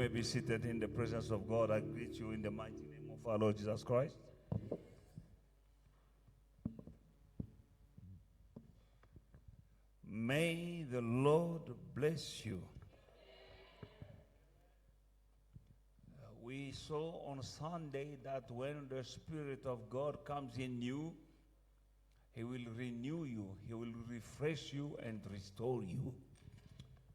may be seated in the presence of God. I greet you in the mighty name of our Lord Jesus Christ. May the Lord bless you. We saw on Sunday that when the Spirit of God comes in you, He will renew you, He will refresh you and restore you.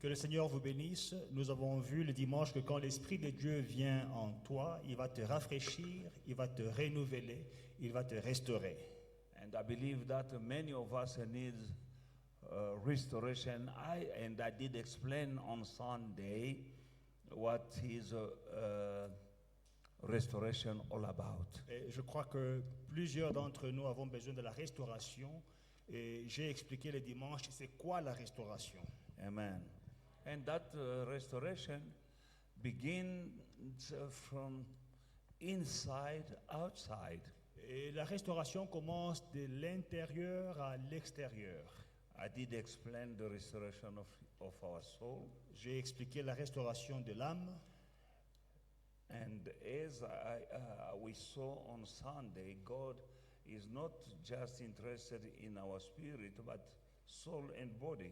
Que le Seigneur vous bénisse. Nous avons vu le dimanche que quand l'Esprit de Dieu vient en toi, il va te rafraîchir, il va te renouveler, il va te restaurer. And I believe that many of us need restoration. I did explain on Sunday what is restoration all about. Et je crois que plusieurs d'entre nous avons besoin de la restauration. Et j'ai expliqué le dimanche, c'est quoi la restauration. Amen. And that restoration begins from inside, outside. Et la restauration commence de l'intérieur à l'extérieur. I did explain the restoration of our soul. J'ai expliqué la restauration de l'âme. And as we saw on Sunday, God is not just interested in our spirit, but soul and body.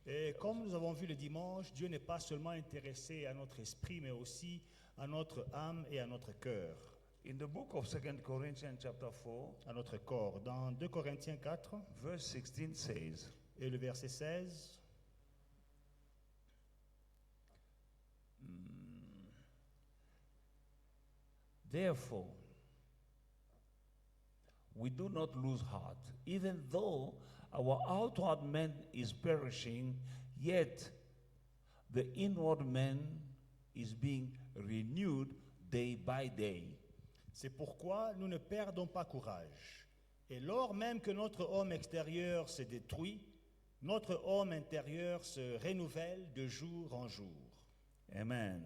Et comme nous avons vu le dimanche, Dieu n'est pas seulement intéressé à notre esprit, mais aussi à notre âme et à notre cœur. In the book of 2 Corinthians chapter 4, à notre corps. Dans 2 Corinthiens 4, verse 16 says, et le verset 16, Therefore, we do not lose heart, even though our outward man is perishing, yet the inward man is being renewed day by day. C'est pourquoi nous ne perdons pas courage. Et lors même que notre homme extérieur se détruit, notre homme intérieur se renouvelle de jour en jour. Amen.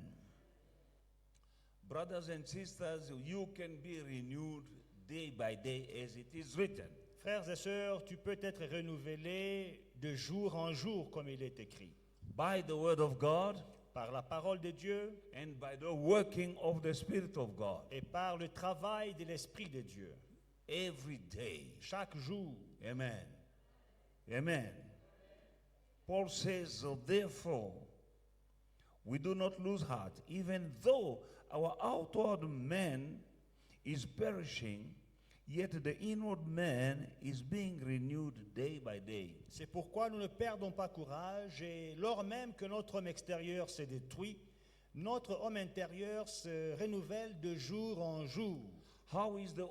Brothers and sisters, you can be renewed day by day as it is written. Frères et sœurs, tu peux être renouvelé de jour en jour comme il est écrit. By the word of God, par la parole de Dieu, and by the working of the Spirit of God. Et par le travail de l'Esprit de Dieu. Every day. Chaque jour. Amen. Amen. Paul says, so therefore, we do not lose heart, even though our outward man is perishing, yet the inward man is being renewed day by day. C'est pourquoi nous ne perdons pas courage, et lors même que notre homme extérieur se détruit, notre homme intérieur se renouvelle de jour en jour. How is the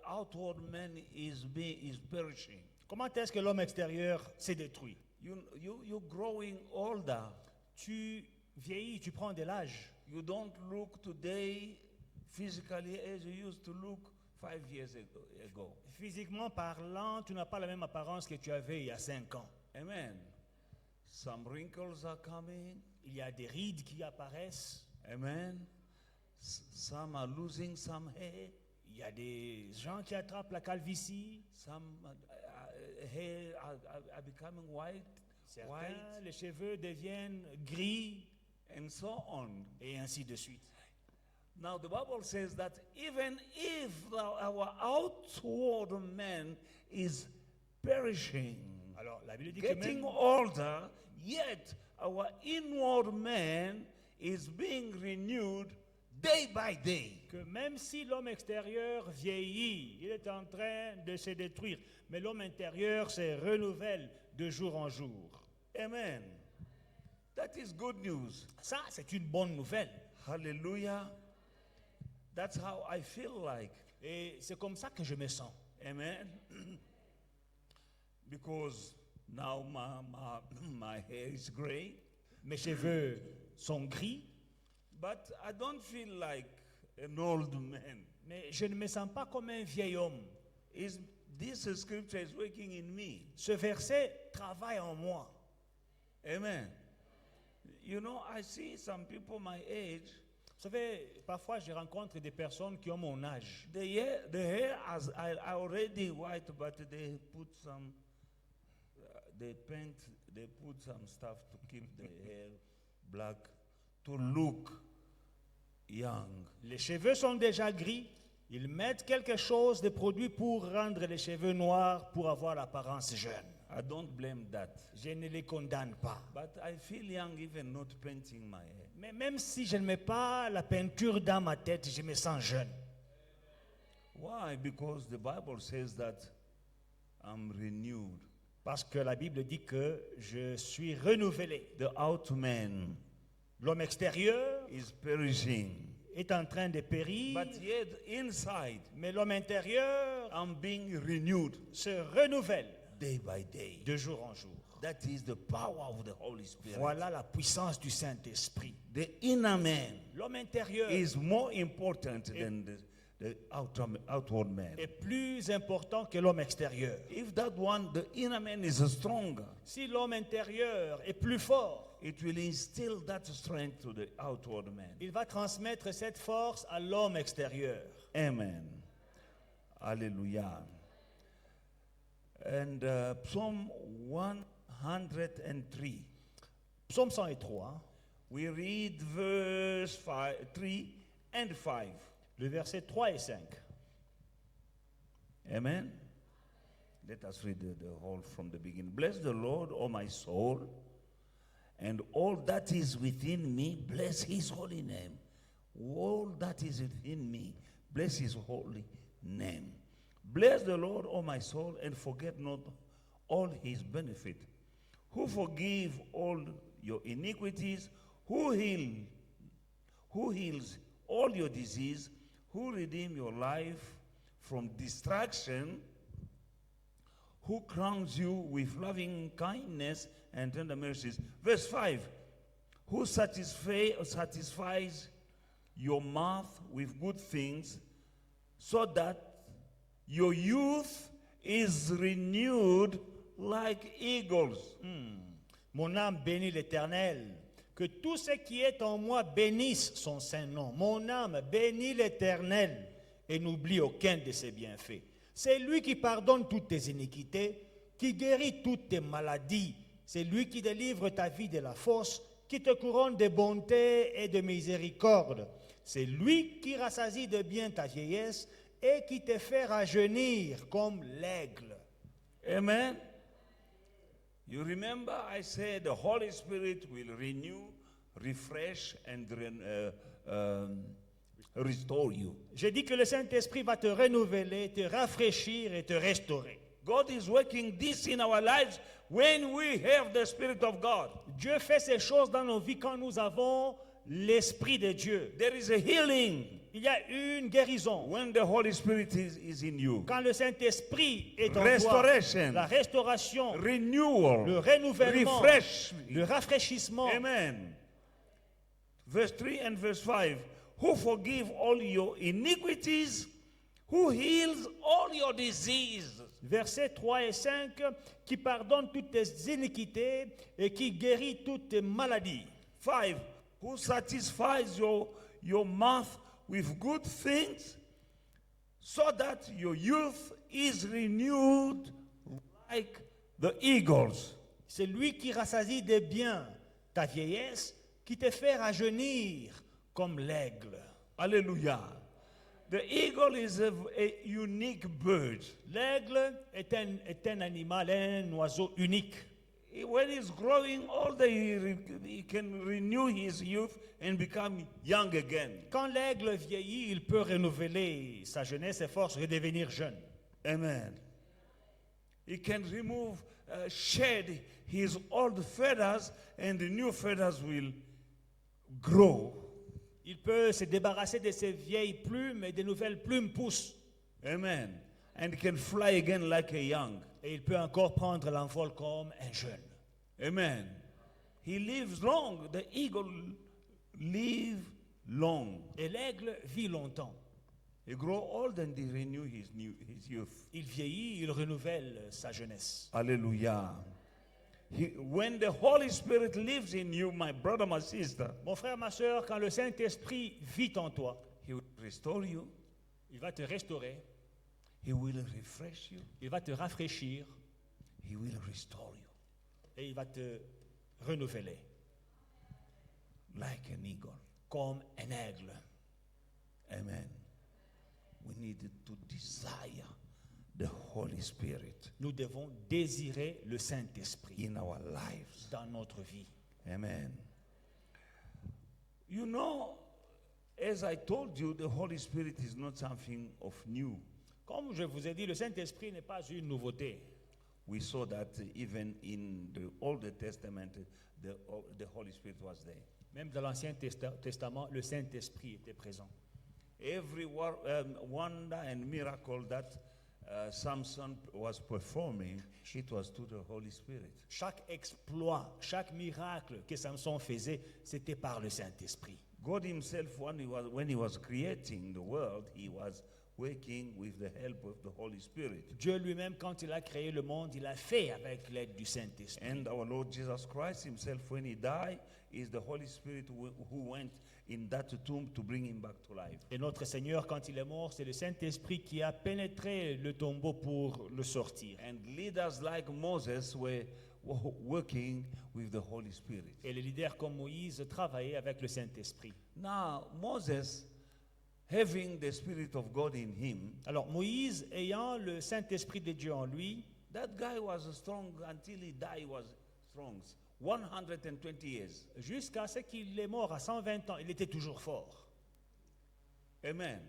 outward man is perishing? Comment est-ce que l'homme extérieur s'est détruit? You're growing older. Tu vieillis, tu prends de l'âge. You don't look today physically as you used to look 5 years ago. Physiquement parlant, tu n'as pas la même apparence que tu avais il y a 5 ans. Amen. Some wrinkles are coming. Il y a des rides qui apparaissent. Amen. Some are losing some hair. Il y a des gens qui attrapent la calvitie. Some hair are becoming white. Certains, les cheveux deviennent gris. And so on. Et ainsi de suite. Now the Bible says that even if our outward man is perishing, alors, la Bible dit getting que même, older, yet our inward man is being renewed day by day. Que même si l'homme extérieur vieillit, il est en train de se détruire, mais l'homme intérieur se renouvelle de jour en jour. Amen. That is good news. Ça, c'est une bonne nouvelle. Hallelujah. That's how I feel like. Et c'est comme ça que je me sens. Amen. Because now my hair is gray. Mes cheveux sont gris. But I don't feel like an old man. Mais je ne me sens pas comme un vieil homme. This scripture is working in me. Ce verset travaille en moi. Amen. You know, I see some people my age. Vous savez, parfois je rencontre des personnes qui ont mon âge. The hair is already white, but they put some, they put some stuff to keep the hair black, to look young. Les cheveux sont déjà gris. Ils mettent quelque chose de produit pour rendre les cheveux noirs pour avoir l'apparence jeune. I don't blame that. Je ne les condamne pas. But I feel young even not painting my hair. Mais même si je ne mets pas la peinture dans ma tête, je me sens jeune. Why? Because the Bible says that I'm renewed. Parce que la Bible dit que je suis renouvelé. The outer man L'homme extérieur is perishing. est en train de périr, But yet inside, mais l'homme intérieur I'm being renewed se renouvelle day by day. de jour en jour. That is the power of the Holy Spirit. Voilà la puissance du Saint-Esprit. The inner man L'homme intérieur is more important than the outward man. est plus important que l'homme extérieur. If that one, the inner man is stronger, Si l'homme intérieur est plus fort, it will instill that strength to the outward man. il va transmettre cette force à l'homme extérieur. Amen. Hallelujah. And Psalm 103. Psaume 103, We read verse 3 and 5. le verset 3 et 5. Amen. Let us read the whole from the beginning. Bless the Lord, O my soul, and all that is within me, bless his holy name. All that is within me, bless his holy name. Bless the Lord, O my soul, and forget not all his benefit, who forgive all your iniquities, who heals all your disease, who redeem your life from destruction, who crowns you with loving kindness and tender mercies. Verse 5, who satisfies your mouth with good things, so that your youth is renewed like eagles. Mon âme bénit l'Éternel. Que tout ce qui est en moi bénisse son saint nom. Mon âme bénit l'Éternel et n'oublie aucun de ses bienfaits. C'est lui qui pardonne toutes tes iniquités, qui guérit toutes tes maladies. C'est lui qui délivre ta vie de la fosse, qui te couronne de bonté et de miséricorde. C'est lui qui rassasie de bien ta vieillesse et qui te fait rajeunir comme l'aigle. Amen. You remember I said the Holy Spirit will renew, refresh, and restore you. J'ai dit que le Saint-Esprit va te renouveler, te rafraîchir et te restaurer. God is working this in our lives when we have the Spirit of God. Dieu fait ces choses dans nos vies quand nous avons l'Esprit de Dieu. There is a healing Il y a une guérison. when the Holy Spirit is in you. Quand le Saint-Esprit est en toi, Restoration, la restauration, renewal, le renouvellement, refresh. le rafraîchissement. Amen. Verse 3 and verse 5. Who forgive all your iniquities, who heals all your diseases. Versets 3 et 5, qui pardonne toutes tes iniquités et qui guérit toutes tes maladies. 5. Who satisfies your mouth with good things, so that your youth is renewed like the eagles. C'est lui qui rassasie de bien ta vieillesse, qui te fait rajeunir comme l'aigle. Hallelujah. The eagle is a unique bird. L'aigle est un animal, un oiseau unique. When he's growing older, he can renew his youth and become young again. Quand l'aigle vieillit, il peut renouveler sa jeunesse et force et devenir jeune. Amen. He can remove, shed his old feathers, and the new feathers will grow. Il peut se débarrasser de ses vieilles plumes et de nouvelles plumes poussent. Amen. And he can fly again like a young. Et il peut encore prendre l'envol comme un jeune. Amen. He lives long. The eagle lives long. Et l'aigle vit longtemps. He grows old and he renew his youth. Il vieillit, il renouvelle sa jeunesse. Hallelujah. When the Holy Spirit lives in you, my brother, my sister, Mon frère, ma soeur, quand le Saint-Esprit vit en toi, he will restore you. il va te restaurer, He will refresh you. il va te rafraîchir He will restore you et il va te renouveler like an eagle. comme un aigle. Amen. We need to desire the Holy Spirit Nous devons désirer le Saint-Esprit in our lives. dans notre vie. Amen. You know, as I told you, the Holy Spirit is not something of new. Comme je vous ai dit, le Saint-Esprit n'est pas une nouveauté. We saw that even in the Old Testament, the Holy Spirit was there. Même dans l'Ancien Testament, le Saint-Esprit était présent. Every wonder and miracle that Samson was performing, it was to the Holy Spirit. Chaque exploit, chaque miracle que Samson faisait, c'était par le Saint-Esprit. God himself, when he was creating the world, he was working with the help of the Holy Spirit. Dieu lui-même, quand il a créé le monde, il a fait avec l'aide du Saint-Esprit. And our Lord Jesus Christ himself, when he died, is the Holy Spirit who went in that tomb to bring him back to life. Et notre Seigneur, quand il est mort, c'est le Saint-Esprit qui a pénétré le tombeau pour le sortir. And leaders like Moses were working with the Holy Spirit. Et les leaders comme Moïse travaillaient avec le Saint-Esprit. Now, Moses, having the Spirit of God in him, Alors Moïse, ayant le Saint-Esprit de Dieu en lui, that guy was strong until he died, he was strong. 120 years. jusqu'à ce qu'il est mort à 120 ans, il était toujours fort. Amen.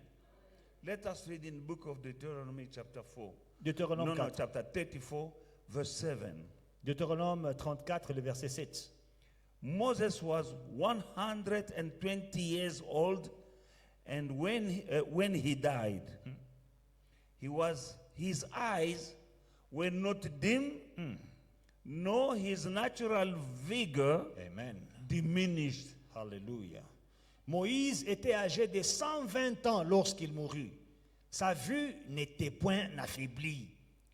Let us read in the book of Deuteronomy chapter 4. Deutéronome 4. Chapter 34, verse 7. Deutéronome 34, le verset 7. Moses was 120 years old, and when he died, his eyes were not dim, nor his natural vigor Amen. diminished. Alléluia. Moïse était âgé de 120 ans lorsqu'il mourut. Sa vue n'était point affaiblie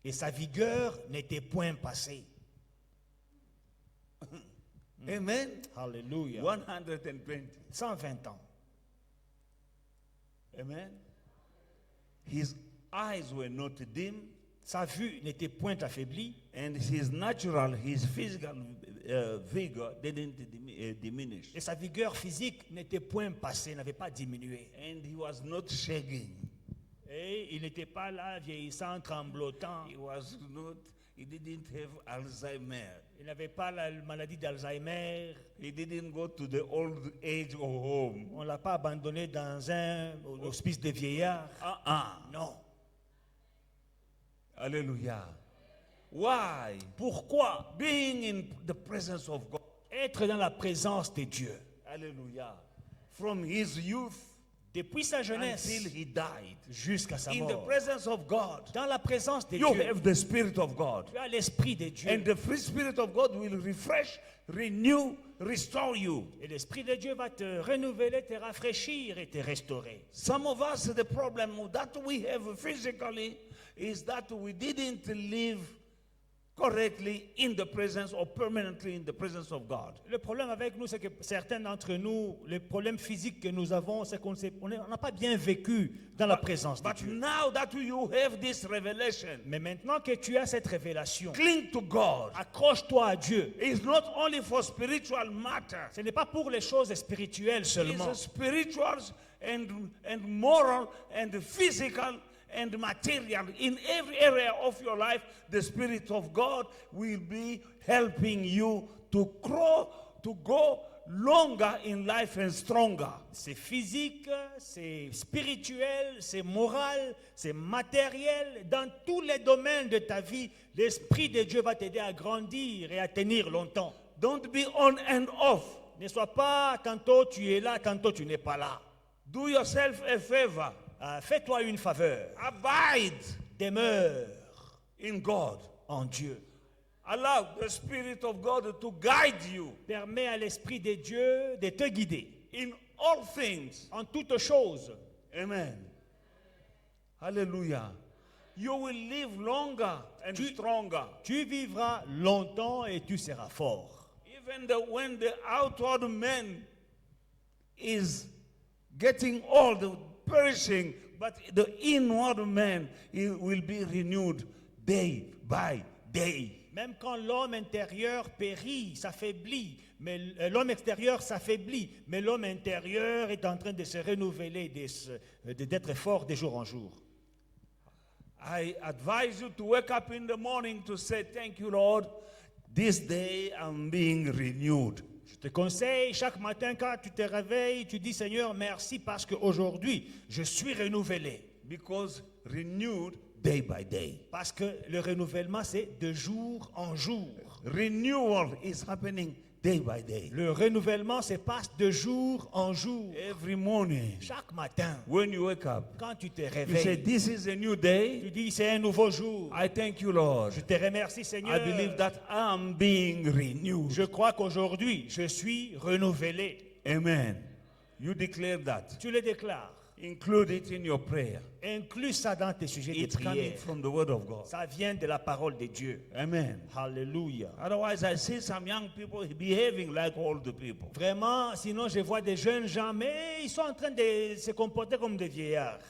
et sa vigueur n'était point passée. Amen. Alléluia. 120. 120 ans. Amen. His eyes were not dim, Sa vue n'était point affaiblie and his physical vigor didn't diminish. et sa vigueur physique n'était point passée, n'avait pas diminué. And he was not shaking. Et il n'était pas là vieillissant, tremblotant. He didn't have Alzheimer. Il n'avait pas la maladie d'Alzheimer. He didn't go to the old age home. On ne l'a pas abandonné dans un hospice de vieillards. Non. Hallelujah. Why? Pourquoi? Being in the presence of God. Être dans la présence de Dieu. Hallelujah. From his youth Depuis sa jeunesse until he died. jusqu'à sa In the mort. presence of God. Dans la présence de You Dieu. have the Spirit of God. Tu as l'Esprit de Dieu. And the free Spirit of God will refresh, renew, restore you. Et l'Esprit de Dieu va te renouveler, te rafraîchir et te restaurer. Some of us, the problem that we have physically is that we didn't live correctly in the presence or permanently in the presence of God. Le problème avec nous, c'est que certains d'entre nous, les problèmes physiques que nous avons, c'est qu'on n'a pas bien vécu dans la présence de But Dieu. now that you have this revelation, Mais maintenant que tu as cette révélation, cling to God. accroche-toi à Dieu. It's not only for spiritual matters. Ce n'est pas pour les choses spirituelles seulement. It's spiritual and moral and physical and material. In every area of your life, the Spirit of God will be helping you to grow, to go longer in life and stronger. C'est physique, c'est spirituel, c'est moral, c'est matériel. Dans tous les domaines de ta vie, l'Esprit de Dieu va t'aider à grandir et à tenir longtemps. Don't be on and off. Ne sois pas tantôt tu es là, tantôt tu n'es pas là. Do yourself a favor. Fais-toi une faveur. Abide Demeure in God. en Dieu. Allow the Spirit of God to guide you Permets à l'Esprit de Dieu de te guider in all things. en toutes choses. Amen. Hallelujah. You will live longer and stronger. Tu vivras longtemps et tu seras fort. Even when the outward man is getting old, perishing, but the inward man, he will be renewed day by day. Même quand l'homme intérieur périt, s'affaiblit, mais l'homme extérieur s'affaiblit, mais l'homme intérieur est en train de se renouveler, d'être fort de jour en jour. I advise you to wake up in the morning to say, thank you, Lord. This day I'm being renewed. Je te conseille, chaque matin quand tu te réveilles, tu dis Seigneur, merci parce qu'aujourd'hui, je suis renouvelé. Because renewed day by day. Parce que le renouvellement, c'est de jour en jour. Renewal is happening day by day. Le renouvellement se passe de jour en jour. Every morning, Chaque matin, when you wake up, quand tu te you say, réveilles, this is a new tu day. dis c'est un nouveau jour. I thank you, Lord. Je te remercie Seigneur. I believe that I'm being renewed. Je crois qu'aujourd'hui, je suis renouvelé. Amen. You declare that. Tu le déclares. Include it in your prayer. Inclus ça dans tes sujets de It's coming prière. from the word of God. Ça vient de la parole de Dieu. Amen. Alléluia. Otherwise, I see some young people behaving like old people. Vraiment, sinon je vois des jeunes gens, mais ils sont en train de se comporter comme des vieillards.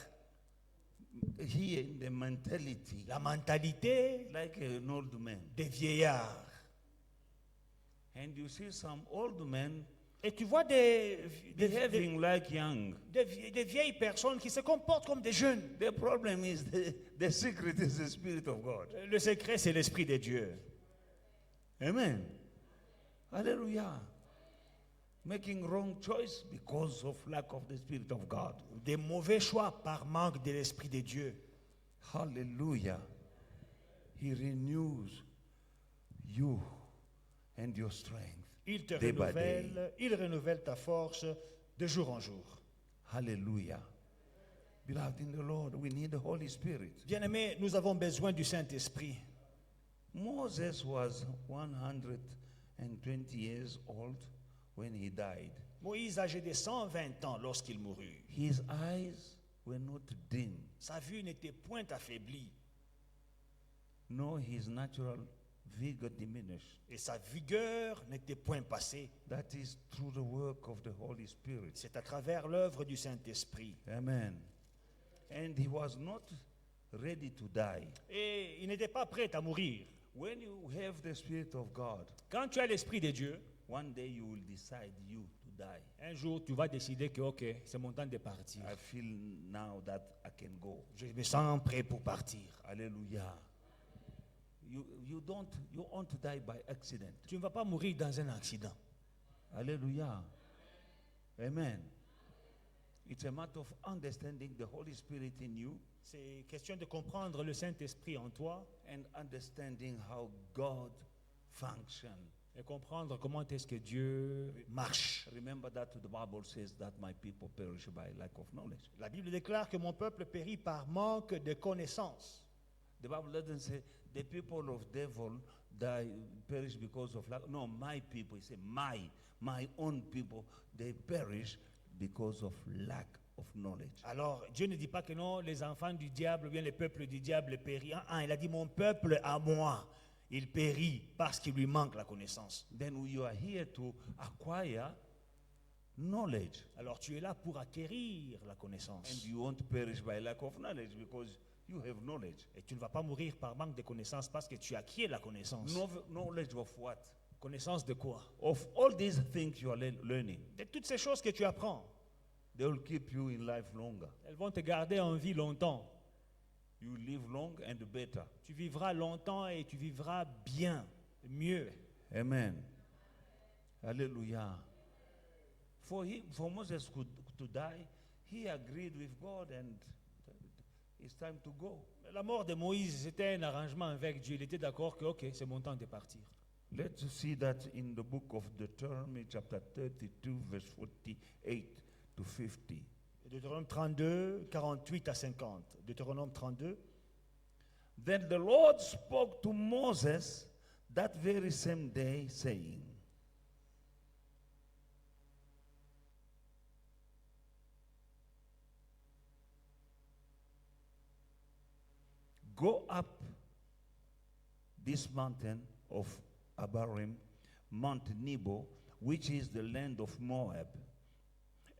Here, the mentality, La mentalité like an old man. des vieillards. And you see some old men Et tu vois behaving like young. des vieilles personnes qui se comportent comme des jeunes. The problem is the secret is the Spirit of God. Le secret, c'est l'Esprit de Dieu. Amen. Hallelujah. Making wrong choice because of lack of the Spirit of God. Des mauvais choix par manque de l'Esprit de Dieu. Hallelujah. He renews you and your strength. Il te Day by day. il renouvelle ta force de jour en jour. Hallelujah. Beloved in the Lord, we need the Holy Spirit. Bien-aimés, nous avons besoin du Saint-Esprit. Moses was 120 years old when he died. Moïse, âgé de 120 ans lorsqu'il mourut. His eyes were not dim, Sa vue n'était point affaiblie nor his natural vigor diminished. et sa vigueur n'était point passée. That is through the work of the Holy Spirit. C'est à travers l'œuvre du Saint-Esprit. Amen. And he was not ready to die. Et il n'était pas prêt à mourir. When you have the Spirit of God, Quand tu as l'Esprit de Dieu, one day you will decide you to die. un jour tu vas décider que ok, c'est mon temps de partir. I feel now that I can go. Je me sens prêt pour partir. Hallelujah. You want to die by accident. Tu ne vas pas mourir dans un accident. Hallelujah. Amen. It's a matter of understanding the Holy Spirit in you C'est question de comprendre le Saint-Esprit en toi and understanding how God functions. et comprendre comment est-ce que Dieu marche. Remember that the Bible says that my people perish by lack of knowledge. La Bible déclare que mon peuple périt par manque de connaissance. The Bible doesn't say the people of devil die perish because of lack. No, my people. It says my own people, they perish because of lack of knowledge. Alors, Dieu ne dit pas que non, les enfants du diable ou bien les peuples du diable périssent. Il a dit mon peuple à moi, il périt parce qu'il lui manque la connaissance. Then you are here to acquire knowledge. Alors, tu es là pour acquérir la And connaissance. you won't perish by lack of knowledge because you have knowledge. Et tu ne vas pas mourir par manque de connaissance parce que tu acquiers la connaissance. Knowledge of what? Connaissance de quoi? Of all these things you are learning. De toutes ces choses que tu apprends. They will keep you in life longer. Elles vont te garder en vie longtemps. You live long and better. Tu vivras longtemps et tu vivras bien, mieux. Amen. Hallelujah. For Moses to die, he agreed with God and it's time to go. La mort de Moïse, c'était un arrangement avec Dieu. Il était d'accord que, ok, c'est mon temps de partir. Let's see that in the book of Deuteronomy chapter 32 verse 48 to 50. Deutéronome 32, 48 à 50. Deutéronome 32. Then the Lord spoke to Moses that very same day, saying, go up this mountain of Abarim, Mount Nebo, which is the land of Moab,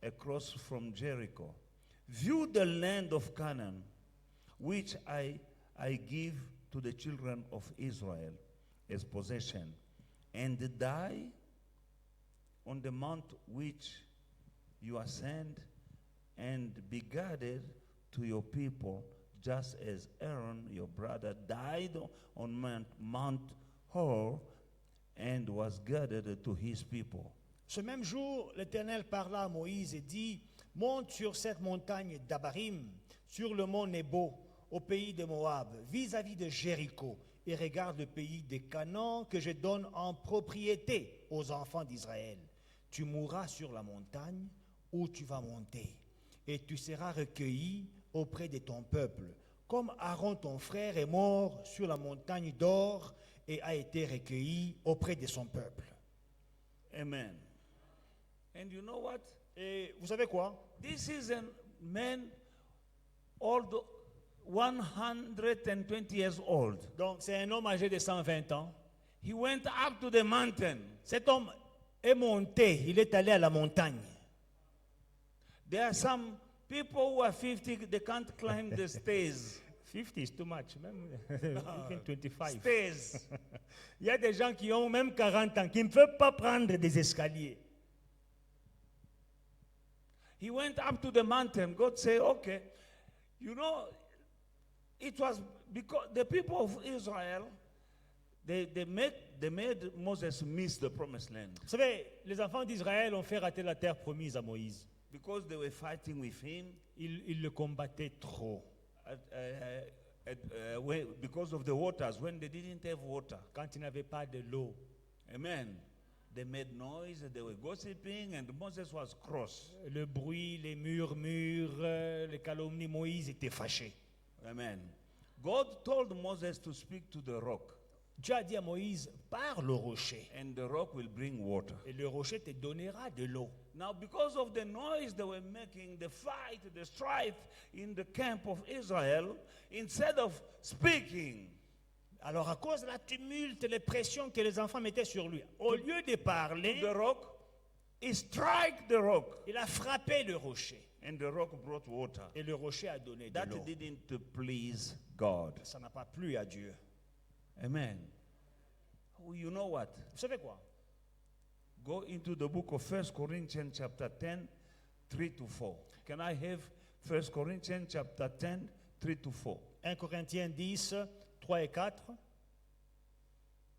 across from Jericho. View the land of Canaan, which I give to the children of Israel. as possession, and die on the mount which you ascend, and be gathered to your people, just as Aaron, your brother, died on Mount Hor and was gathered to his people. Ce même jour, l'Éternel parla à Moïse et dit, monte sur cette montagne d'Abarim, sur le mont Nebo, au pays de Moab, vis-à-vis de Jéricho, et regarde le pays des Canaan que je donne en propriété aux enfants d'Israël. Tu mourras sur la montagne où tu vas monter, et tu seras recueilli auprès de ton peuple, comme Aaron ton frère est mort sur la montagne d'Or et a été recueilli auprès de son peuple. Amen. And you know what? Et vous savez quoi? This is a man old, 120 years old. Donc c'est un homme âgé de 120 ans. He went up to the mountain. Cet homme est monté, il est allé à la montagne. There are some people who are 50, they can't climb the stairs. 50 is too much, même even 25. Stairs. Il y a des gens qui ont même 40 ans qui ne peuvent pas prendre des escaliers. He went up to the mountain. God said, okay, you know, it was because the people of Israel, they made Moses miss the promised land. Vous savez, les enfants d'Israël ont fait rater la terre promise à Moïse. Because they were fighting with him. Ils le combattaient trop. Because of the waters, when they didn't have water. Quand il n'avait pas de l'eau. Amen. They made noise, they were gossiping, and Moses was cross. Le bruit, les murmures, les calomnies, Moïse était fâché. Amen. God told Moses to speak to the rock. Dieu a dit à Moïse, parle au rocher. And the rock will bring water. Et le rocher te donnera de l'eau. Now, because of the noise they were making, the fight, the strife in the camp of Israel, instead of speaking, alors à cause de la tumulte, les pressions que les enfants mettaient sur lui, au lieu de parler, the rock, he struck the rock. il a frappé le rocher. And the rock brought water. Et le rocher a donné de That l'eau. didn't please God. Ça n'a pas plu à Dieu. Amen. Oh, you know what? Vous savez quoi? Go into the book of 1 Corinthians chapter 10, 3 to 4. Can I have 1 Corinthians chapter 10, 3 to 4? 1 Corinthiens 10, 3 et 4.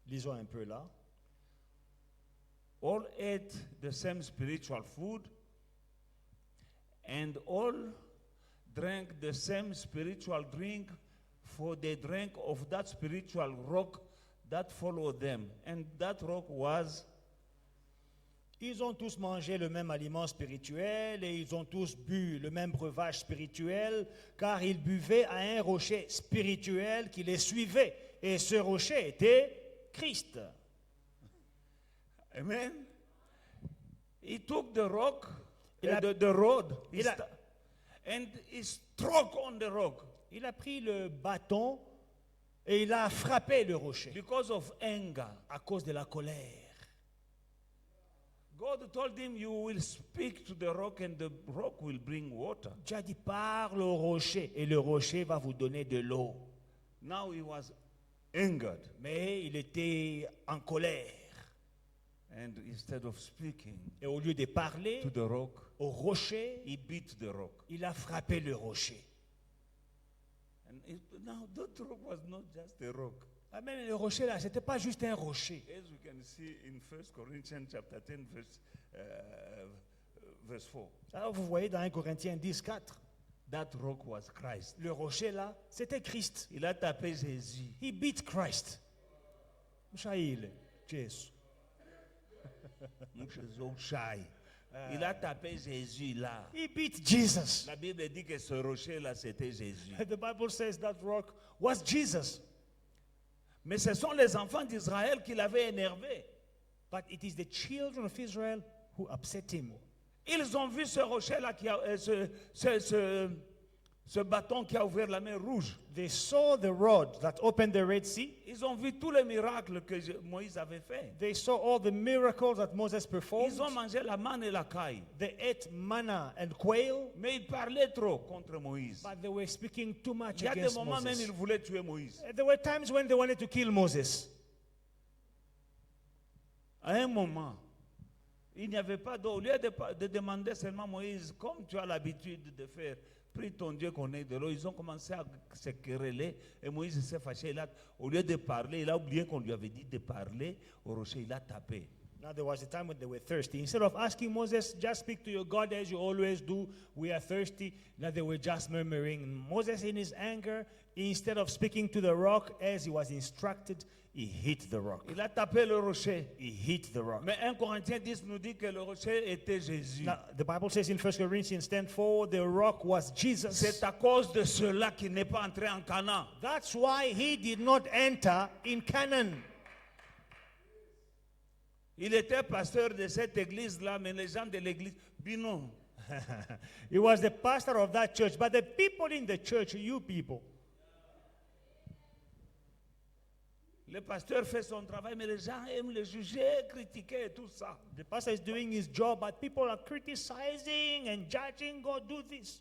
Lisons un peu là. All ate the same spiritual food, and all drank the same spiritual drink, for they drank of that spiritual rock that followed them. And that rock was... Ils ont tous mangé le même aliment spirituel et ils ont tous bu le même breuvage spirituel, car ils buvaient à un rocher spirituel qui les suivait. Et ce rocher était Christ. Amen. He took the rock, Il a- the rod, Il a- and he struck on the rock Il a pris le bâton et il a frappé le rocher because of anger. à cause de la colère. God told him, you will speak to the rock and the rock will bring water. Dieu a dit, parle au rocher et le rocher va vous donner de l'eau. Now he was angered. Mais il était en colère. And instead of speaking Et au lieu de parler to the rock, au rocher, he beat the rock. il a frappé le rocher. And now that rock was not just a rock. Ah, mais le rocher là, c'était pas juste un rocher. As we can see in 1 Corinthians chapter 10, verse 4. Alors vous voyez dans 1 Corinthiens 10, 4, That rock was Christ. le rocher là, c'était Christ. Il a tapé Jésus. He beat Christ. Mshaïl, Jésus. Il a tapé Jésus là. He beat Jesus. La Bible dit que ce rocher là c'était Jésus. The Bible says that rock was Jesus. Mais ce sont les enfants d'Israël qui l'avaient énervé. But it is the children of Israel who upset him. Ils ont vu ce rocher là, ce bâton qui a ouvert la mer Rouge. They saw the rod that opened the Red Sea. Ils ont vu tous les miracles que Moïse avait fait. They saw all the miracles that Moses performed. Ils ont mangé la manne et la caille. They ate manna and quail. Mais ils parlaient trop contre Moïse. But they were speaking too much Il y a des against moments même Moses. ils voulaient tuer Moïse. There were times when they wanted to kill Moses. À un moment, il n'y avait pas d'eau. Au lieu de demander seulement Moïse, comme tu as l'habitude de faire, prie ton Dieu qu'on ait de l'eau. Ils ont commencé à se quereller et Moïse s'est fâché. Au lieu de parler, il a oublié qu'on lui avait dit de parler. Au rocher, il a tapé. Now there was a time when they were thirsty. Instead of asking Moses, just speak to your God as you always do, we are thirsty. Now they were just murmuring. Moses in his anger, instead of speaking to the rock as he was instructed, he hit the rock. Il a tapé le rocher. He hit the rock. Mais 1 Corinthiens 10 nous dit que le rocher était Jésus. Now, the Bible says in 1 Corinthians 10:4, the rock was Jesus. C'est à cause de cela qu'il n'est pas entré en Canaan. That's why he did not enter in Canaan. Il était pasteur de cette église-là, mais les gens de l'église, non. He was the pastor of that church, but the people in the church, you people, Le pasteur fait son travail, mais les gens aiment le juger, critiquer et tout ça. the pastor is doing his job, but people are criticizing and judging God, do this.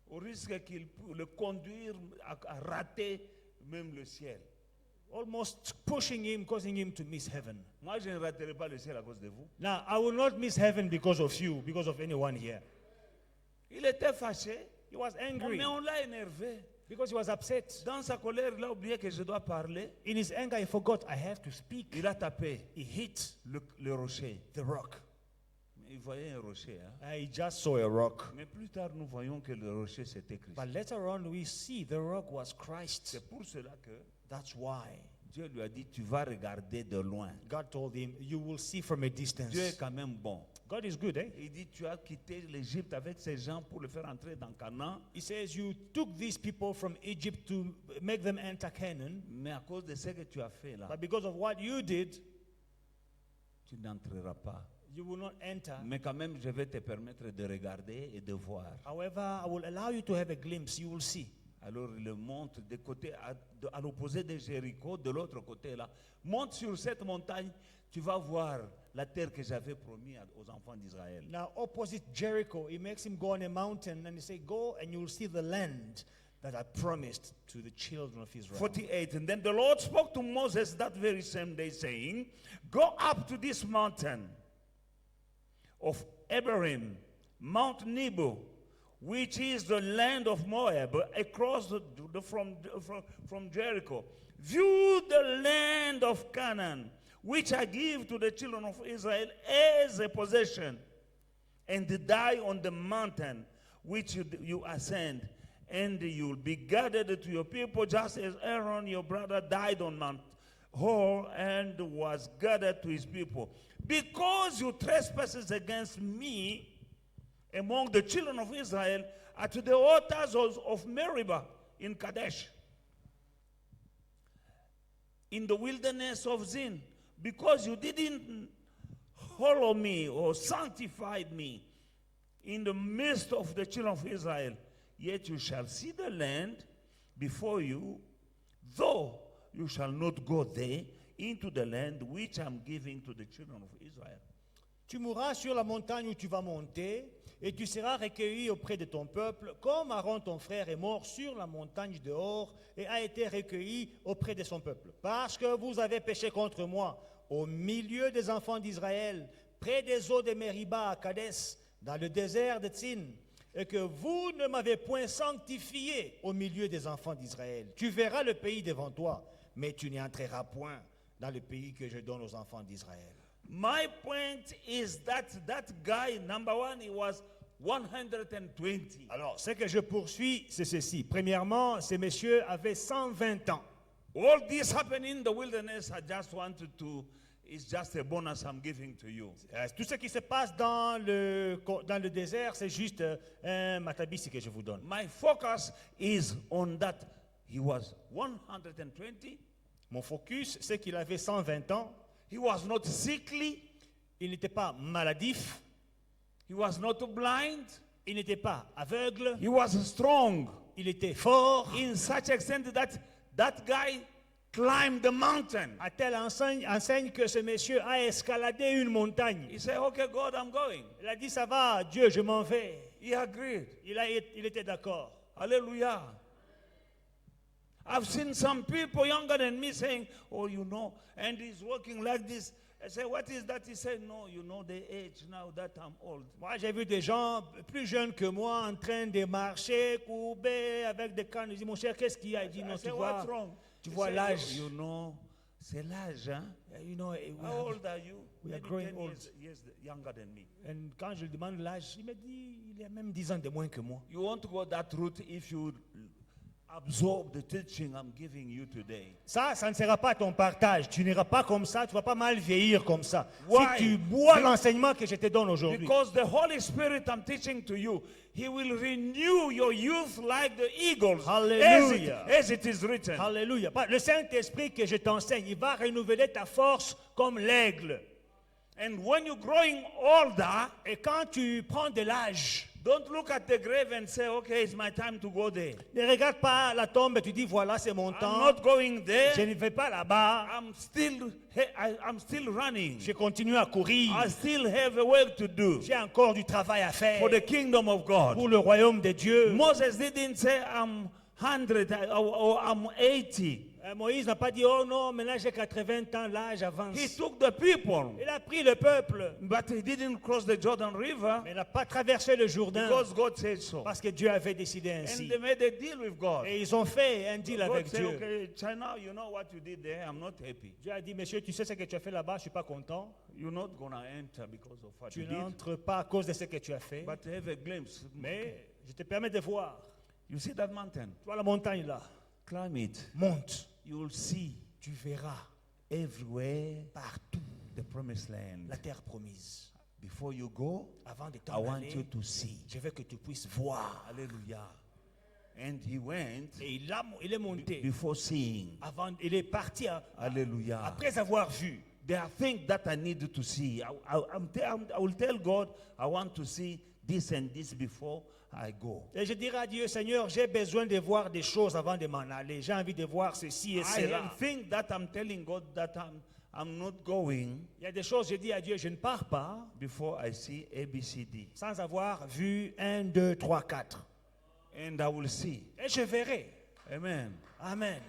Au risque qu'il le conduire à rater même le ciel. Almost pushing him, causing him to miss heaven. Moi, je ne raterai pas le ciel à cause de vous. Now, I will not miss heaven because of you, because of anyone here. Il était fâché, He was angry mais on l'a énervé. because he was upset. Dans sa colère, il a oublié que je dois parler. In his anger, he forgot, I have to speak. Il a tapé He hit le rocher. the rock. Il voyait un rocher. Hein? I just saw a rock. Mais plus tard, nous voyons que le rocher, c'était Christ. But later on, we see the rock was Christ. C'est pour cela que That's why Dieu lui a dit, tu vas regarder de loin. God told him, you will see from a Dieu est distance. quand même bon. God is good, eh? Il dit, tu as quitté l'Égypte avec ces gens pour le faire entrer dans Canaan. He says, you took these people from Egypt to make them enter Canaan, Mais à cause de ce que tu as fait là, but because of what you did, tu n'entreras pas. you will not enter. Mais quand même, je vais te permettre de regarder et de voir. However, I will allow you to have a glimpse. You will see. Alors il le montre de côté, à l'opposé de Jéricho, de l'autre côté là. Monte sur cette montagne, tu vas voir la terre que j'avais promis aux enfants d'Israël. Now, opposite Jericho, he makes him go on a mountain and he say, go and you will see the land that I promised to the children of Israel. 48. And then the Lord spoke to Moses that very same day, saying, go up to this mountain of Abiram, Mount Nebo, which is the land of Moab, across from Jericho. View the land of Canaan, which I give to the children of Israel as a possession, and die on the mountain which you ascend, and you will be gathered to your people, just as Aaron your brother died on Mount Hor and was gathered to his people. Because you trespasses against me among the children of Israel at the waters of Meribah in Kadesh, in the wilderness of Zin, because you didn't follow me or sanctified me in the midst of the children of Israel, yet you shall see the land before you, though you shall not go there into the land which I'm giving to the children of Israel. Tu mourras sur la montagne où tu vas monter, et tu seras recueilli auprès de ton peuple, comme Aaron ton frère est mort sur la montagne de Hor et a été recueilli auprès de son peuple. Parce que vous avez péché contre moi, au milieu des enfants d'Israël, près des eaux de Meriba à Kadès, dans le désert de Tsin, et que vous ne m'avez point sanctifié au milieu des enfants d'Israël. Tu verras le pays devant toi, mais tu n'y entreras point dans le pays que je donne aux enfants d'Israël. My point is that guy, number one, he was 120. Alors, ce que je poursuis, c'est ceci. Premièrement, ces messieurs avaient 120 ans. All this happened in the wilderness. I just wanted to, it's just a bonus I'm giving to you. Tout ce qui se passe dans le désert, c'est juste un matabisi que je vous donne. My focus is on that. He was 120. Mon focus, c'est qu'il avait 120 ans. He was not sickly. Il n'était pas maladif. He was not blind. Il n'était pas aveugle. He was strong. Il était fort. In such extent that guy climbed the mountain. À telle enseigne que ce monsieur a escaladé une montagne. He said, okay, God, I'm going. Il a dit, ça va, Dieu, je m'en vais. He agreed. Il était d'accord. Hallelujah. I've seen some people younger than me saying, oh, you know, and he's walking like this, I said, what is that? He said, no, you know the age now that I'm old. Moi, j'ai vu des gens plus jeunes que moi en train de marcher, courbés, avec des cannes. Je dis, mon cher, qu'est-ce qu'il y a? Il dit, non, I tu said, vois, what's wrong? tu He vois said, l'âge. You know, c'est l'âge, hein? You know, How old are you? we are Maybe growing 10 old. years younger than me. Et quand je lui demande l'âge, il me dit, il a même 10 ans de moins que moi. You want to go that route if you absorb the teaching I'm giving you today. Ça ne sera pas ton partage. Tu n'iras pas comme ça, tu ne vas pas mal vieillir comme ça. Why? Si tu bois l'enseignement que je te donne aujourd'hui. Because the Holy Spirit I'm teaching to you, He will renew your youth like the eagles. Hallelujah. As it is written. Alléluia. Le Saint-Esprit que je t'enseigne, il va renouveler ta force comme l'aigle. And when you're growing older, Et quand tu prends de l'âge, don't look at the grave and say, okay, it's my time to go there. ne regarde pas la tombe et tu dis, voilà, c'est mon I'm temps. not going there. Je ne vais pas là-bas. I'm still running. Je continue à courir. I still have a work to do J'ai encore du travail à faire for the kingdom of God. pour le royaume de Dieu. Moses didn't say, I'm 100 or I'm 80. Moïse n'a pas dit, oh non, maintenant j'ai 80 ans, l'âge avance. He took the people, Il a pris le peuple, but he didn't cross the Jordan River mais il n'a pas traversé le Jourdain because God said so. parce que Dieu avait décidé And ainsi. they made a deal with God. Et ils ont fait un deal God avec said, Dieu. okay, China, you know what you did there? I'm not happy. Dieu a dit, monsieur, tu sais ce que tu as fait là-bas, je ne suis pas content. You're not going to enter because of what Tu you did. n'entres pas à cause de ce que tu as fait. But have a glimpse. Mais je te permets de voir. You see that mountain? Tu vois la montagne là. Climb it. Monte. You will see Tu verras everywhere partout the promised land. la terre promise. Before you go, Avant de I t'en want aller, you to see. je veux que tu puisses voir. Hallelujah. And he went Et il est monté. before seeing. Il est parti Hallelujah. après avoir vu. There are things that I need to see. I will tell God, I want to see this and this before I go. Et je dirai à Dieu, Seigneur, j'ai besoin de voir des choses avant de m'en aller. J'ai envie de voir ceci et I cela. think that I'm telling God that I'm not going Il y a des choses, je dis à Dieu, je ne pars pas before I see ABCD. sans avoir vu 1, 2, 3, 4. And I will see. Et je verrai. Amen. Amen.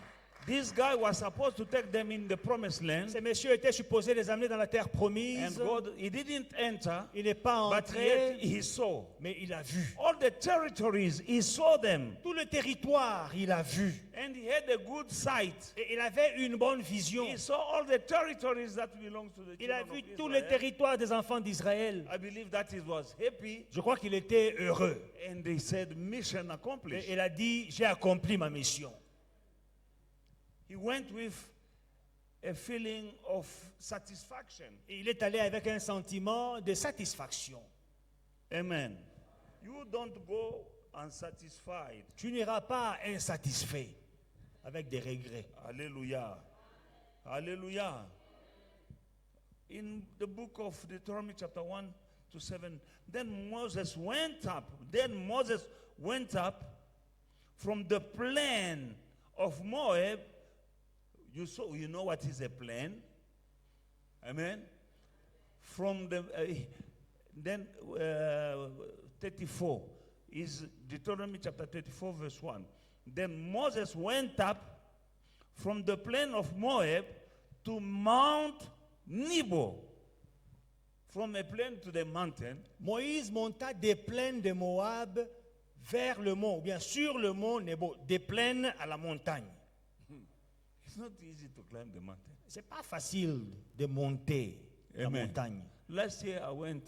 This guy was supposed to take them in the promised land. Ces messieurs étaient supposés les amener dans la terre And promise. God, he didn't enter, Il n'est pas but yet entré, he saw. mais il a vu. All the territories, he saw them. Tout le territoire, il a vu. And he had a good sight. Et il avait une bonne vision. He saw all the territories that belong to the Il a children vu of tout le Israel. territoire des enfants d'Israël. I believe that he was happy. Je crois qu'il était heureux. And they said, mission accomplished. Et il a dit, j'ai accompli ma mission. He went with a feeling of satisfaction. Et il est allé avec un sentiment de satisfaction. Amen. You don't go unsatisfied. Tu n'iras pas insatisfait avec des regrets. Hallelujah. Hallelujah. In the book of Deuteronomy chapter 1 to 7, then Moses went up from the plain of Moab. You know what is a plain? Amen. From the 34 is Deuteronomy chapter 34 verse 1. Then Moses went up from the plain of Moab to Mount Nebo. From a plain to the mountain. Moïse monta des plaines de Moab vers le mont, ou bien sur le mont Nebo, des plaines à la montagne. It's not easy to climb the mountain. C'est pas facile de monter la Amen. montagne. Last year I went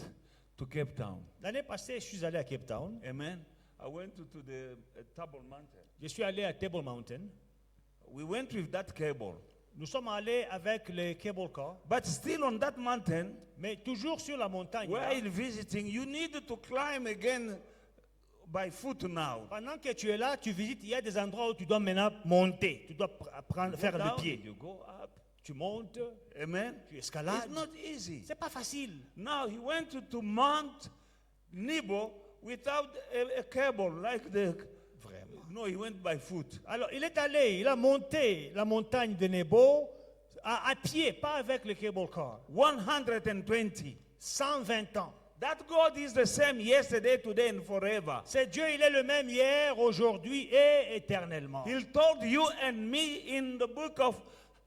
to Cape Town. L'année passée, je suis allé à Cape Town. Amen. I went to the Table Mountain. Je suis allé à Table Mountain. We went with that cable. Nous sommes allés avec le cable car, But still on that mountain, mais toujours sur la montagne. là, while visiting, you need to climb again by foot now. pendant que tu es là, tu visites, il y a des endroits où tu dois maintenant monter. Tu dois faire Down, le pied. you go up. Tu montes, Amen. tu escalades. It's not easy. C'est pas facile. Now he went to Mount Nebo without a cable like the. Vraiment. No, he went by foot. Alors, il est allé, il a monté la montagne de Nebo à pied, pas avec le cable car. 120. 120 ans. That God is the same yesterday, today, and forever. C'est Dieu, il est le même hier, aujourd'hui et éternellement. He told you and me in the book of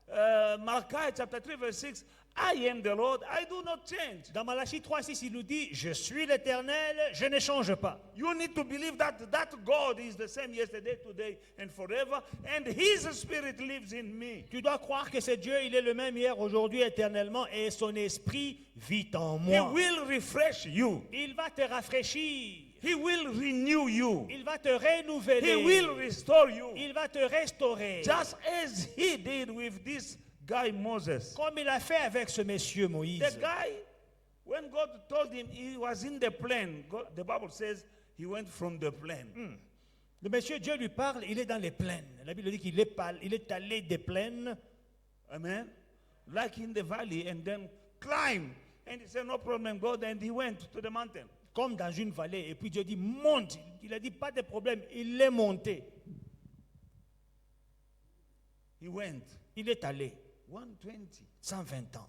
Malachi chapter 3 verse 6, I am the Lord, I do not change. Dans Malachie 3:6, il nous dit, je suis l'Éternel, je ne change pas. You need to believe that God is the same yesterday, today, and forever, and His Spirit lives in me. Tu dois croire que c'est Dieu, il est le même hier, aujourd'hui, éternellement, et son esprit vit en He moi. will refresh you. Il va te rafraîchir. He will renew you. Il va te renouveler. He will restore you. Il va te restaurer. Just as He did with this guy Moses. Comme il a fait avec ce monsieur Moïse. The guy, when God told him he was in the plain, the Bible says he went from the plain. Le monsieur, Dieu lui parle, il est dans les plaines. La Bible dit qu'il est allé des plaines. Amen. Like in the valley, and then climb. And he said, no problem, God. And he went to the mountain. Comme dans une vallée. Et puis Dieu dit, monte. Il a dit, pas de problème. Il est monté. He went. Il est allé. 120. 120 ans.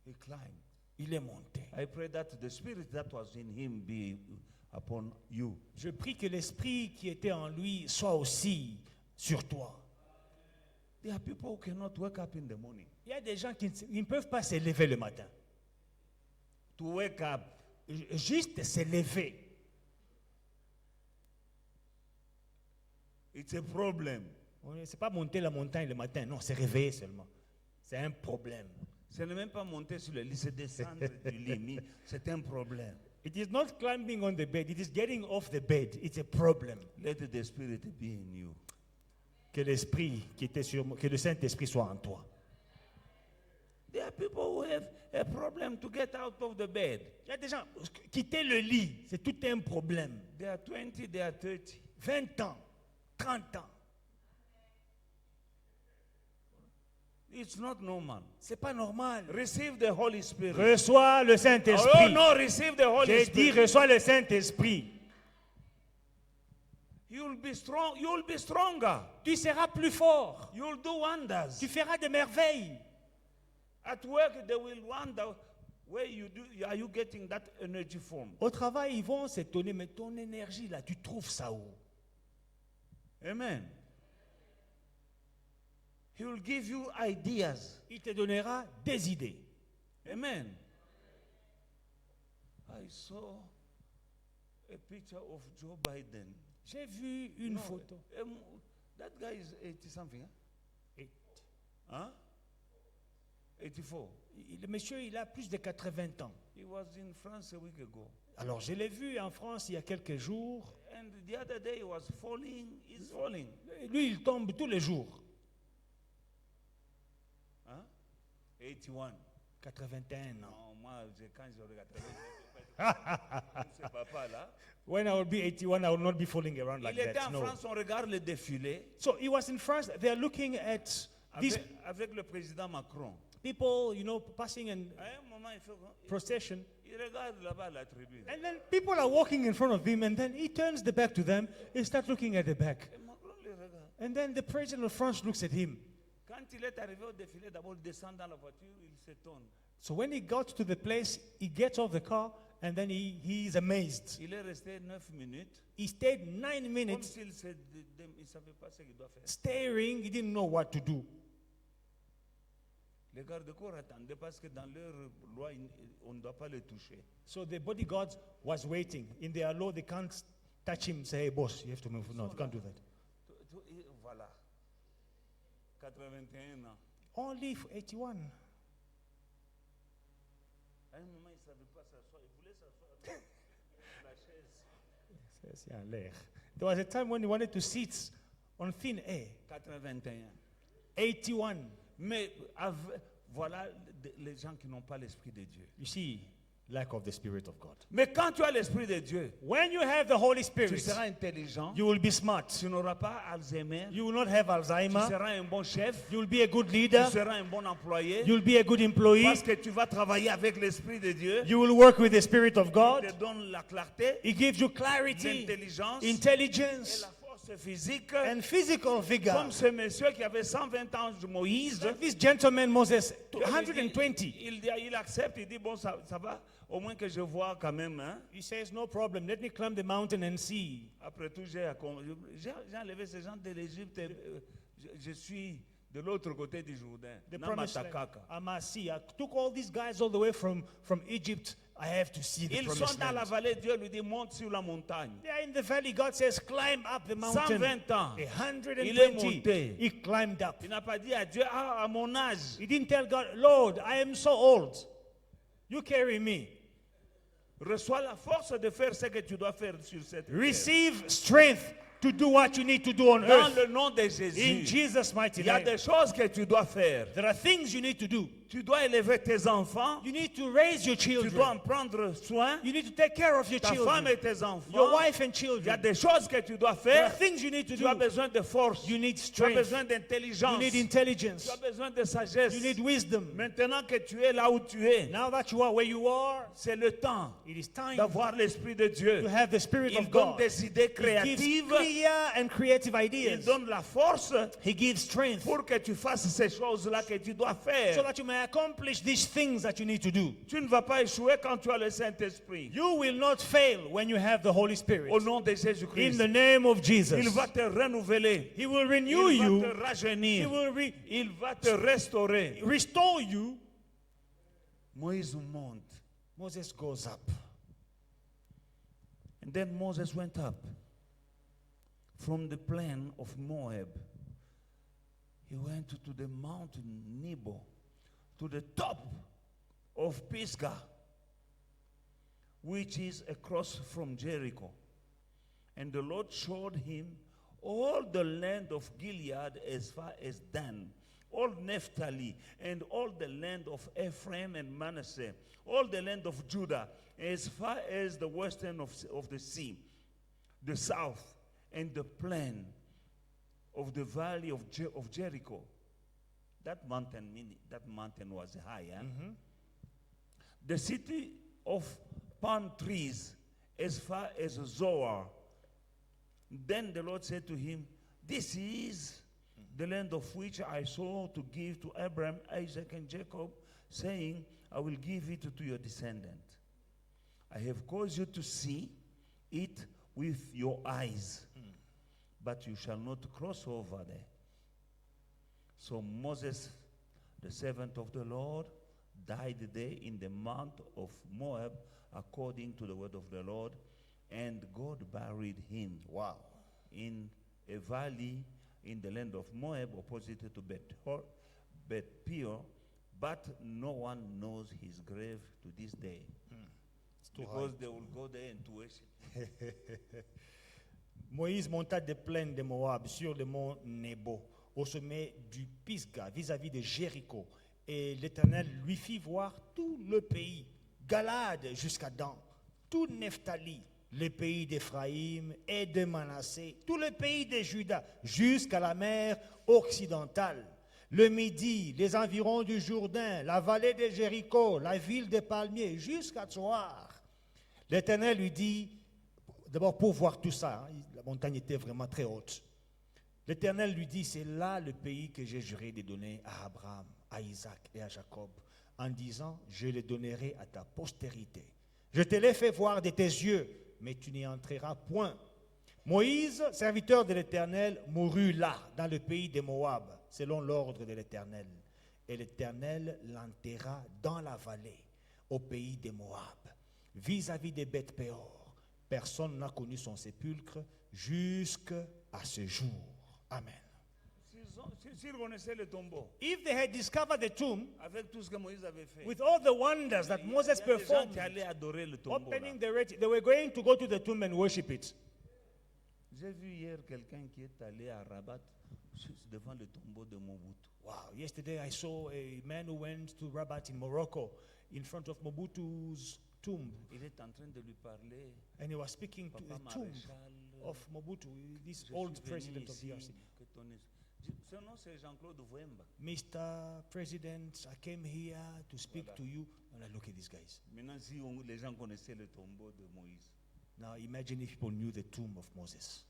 He climbed. Il est monté. I pray that the spirit that was in him be upon you. Je prie que l'esprit qui était en lui soit aussi sur toi. There are people who cannot wake up in the morning. Il y a des gens qui ne peuvent pas se lever le matin. To wake up. Juste se lever. It's a problem. C'est pas monter la montagne le matin, non, c'est réveiller seulement. C'est un problème. Ce n'est même pas monter sur le lit, c'est descendre du lit. C'est un problème. It is not climbing on the bed, it is getting off the bed. It's a problem. Let the Spirit be in you. Que l'esprit qui était sur moi, que le Saint-Esprit soit en toi. There are people who have a problem to get out of the bed. Il y a des gens, quitter le lit, c'est tout un problème. They are 20, they are 30. 20 ans, 30 ans. It's not normal. C'est pas normal. Receive the Holy Spirit. Reçois le Oh Saint-Esprit. no, receive the Holy J'ai dit, Spirit. reçois le Saint-Esprit. You'll be strong. You'll be stronger. Tu seras plus fort. You'll do wonders. Tu feras des merveilles. At work, they will wonder where are you getting that energy from? Au travail, ils vont s'étonner, mais ton énergie là, tu trouves ça où? Amen. He will give you ideas. Il te donnera des idées. Amen. I saw a picture of Joe Biden. J'ai vu une photo. That guy is 80 something. Huh? 84. Le monsieur, il a plus de 80 ans. He was in France a week ago. Alors, je l'ai vu en France il y a quelques jours. And the other day he was falling. He's falling. Lui, il tombe tous les jours. 81. 81 ans. Non, moi, quand j'aurai 81, c'est papa là. When I will be 81, I will not be falling around like Il était that. en No. France, on regarde le défilé. So he was in France. They are looking at these Avec le président Macron. people, you know, passing in À un moment, procession. il regarde là-bas la tribune. And then people are walking in front of him, and then he turns the back to them. He starts looking at the back. Et Macron le regarde. And then the president of France looks at him. Quand il est arrivé au défilé, d'abord il descend dans la voiture, il s'étonne. So when he got to the place, he gets off the car, and then he is amazed. Il est resté 9 minutes. He stayed 9 Comme minutes s'il ne savait pas ce qu'il doit faire. staring. He didn't know what to do. Les gardes-corps attendaient parce que dans leur loi, on ne doit pas le toucher. So the bodyguards was waiting. In their law, they can't touch him. Say, hey, boss, you have to move. No, you can't do that. Voilà. 81 ans. Only for 81. À un moment, il ne savait pas s'asseoir. Il voulait s'asseoir sur la chaise. C'est en l'air. There was a time when he wanted to sit on thin air. 81. 81. Mais voilà les gens qui n'ont pas l'Esprit de Dieu. You see, lack of the Spirit of God. Mais quand tu as l'Esprit de Dieu, When you have the Holy tu Spirit, seras intelligent, you will be smart. tu n'auras pas Alzheimer, You will not have tu Alzheimer. seras un bon chef, You will be a good tu leader. seras un bon employé, You will be a good employee. parce que tu vas travailler avec l'Esprit de Dieu. You will work with the Spirit of Il God. te donne la clarté, He gives you clarity, l'intelligence et intelligence, la force physique. and physical vigor. Comme ce monsieur qui avait 120 ans de Moïse, Like this gentleman Moses, 120. il accepte, il dit, bon, ça va, au moins que je vois quand même. Hein. He says, no problem. Let me climb the mountain and see. Après tout, j'ai enlevé ces gens de l'Égypte. Je suis de l'autre côté du Jourdain. The Na promised land. Matakaka. I must see. I took all these guys all the way from Egypt. I have to see the Ils sont promised dans la land. vallée, Dieu lui dit monte sur la montagne. They are in the valley. God says, climb up the mountain. 120 ans. 120. Il est monté. He climbed up. Il n'a pas dit à Dieu, ah, à mon âge. He didn't tell God, Lord, I am so old. You carry me. Reçois la force de faire ce que tu dois faire sur cette terre. Receive strength to do what you need to do on Dans earth. le nom de In Jésus, Jesus' mighty il y a name. des choses que tu dois faire. There are things you need to do. Tu dois élever tes enfants. You need to raise your Tu dois children. en prendre soin. You need to take care of your Ta femme children. et tes enfants. Your wife and Il y a children. des choses que tu dois There are faire. things you need to Tu as do. besoin de force. You need Tu as strength. besoin You d'intelligence. need Tu intelligence. as besoin de sagesse. You need wisdom. Maintenant que tu es là où tu es, Now that you are where you are, c'est le temps it is time d'avoir l'Esprit de Dieu. to have the Spirit Il of donne God. des idées He gives créatives. clear and creative Il ideas. donne la force He gives strength pour que tu fasses ces choses-là que tu dois so faire. that you may accomplish these things that you need to do. Tu ne vas pas échouer quand tu as le Saint-Esprit. You will not fail when you have the Holy Spirit. Au nom de In Jésus-Christ, the name of il Jesus. va te renouveler. He will renew Il va you. te He rajeunir. will Il va te restaurer. restore you. Moïse monte. Moses goes up. And then Moses went up from the plain of Moab. He went to the mountain Nebo, to the top of Pisgah, which is across from Jericho. And the Lord showed him all the land of Gilead as far as Dan, all Naphtali, and all the land of Ephraim and Manasseh, all the land of Judah, as far as the western of the sea, the south, and the plain of the valley of Jericho. That mountain was high. The city of palm trees as far as Zoar. Then the Lord said to him, this is the land of which I swore to give to Abraham, Isaac, and Jacob, saying, I will give it to your descendant. I have caused you to see it with your eyes, but you shall not cross over there. So Moses, the servant of the Lord, died there in the mount of Moab, according to the word of the Lord, and God buried him. Wow. In a valley in the land of Moab, opposite to Beth Peor, but no one knows his grave to this day. It's too Because high. they will go there and to worship. Moïse monta des plaines de Moab sur le mont Nebo, au sommet du Pisgah, vis-à-vis de Jéricho. Et l'Éternel lui fit voir tout le pays, Galade jusqu'à Dan, tout Nephtali, le pays d'Éphraïm et de Manassé, tout le pays de Juda, jusqu'à la mer occidentale, le Midi, les environs du Jourdain, la vallée de Jéricho, la ville des palmiers, jusqu'à Tsoar. L'Éternel lui dit, d'abord pour voir tout ça, la montagne était vraiment très haute. L'Éternel lui dit, c'est là le pays que j'ai juré de donner à Abraham, à Isaac et à Jacob, en disant, je le donnerai à ta postérité. Je te l'ai fait voir de tes yeux, mais tu n'y entreras point. Moïse, serviteur de l'Éternel, mourut là, dans le pays de Moab, selon l'ordre de l'Éternel. Et l'Éternel l'enterra dans la vallée, au pays de Moab, vis-à-vis de Beth-Péor. Personne n'a connu son sépulcre jusqu'à ce jour. Amen. S'ils connaissaient le tombeau, If they had discovered the tomb, avec tout ce que Moïse avait fait, with all the wonders that il y a Moses des gens performed, qui allaient adorer le tombeau. là. opening the red, they were going to go to the tomb and worship it. J'ai vu hier quelqu'un qui est allé à Rabat devant le tombeau de Mobutu. Wow, yesterday I saw a man who went to Rabat in Morocco in front of Mobutu's tomb, Il est en train de lui parler. and he was speaking to Papa the tomb Maréchal, of Mobutu, this je old suis venu president of ici, DRC. que ton son nom c'est Jean-Claude Vouemba. Mr. President, I came here to speak Voilà. to you. And I look at these guys. Maintenant, si les gens connaissaient le tombeau de Moïse. Now imagine if people knew the tomb of Moses.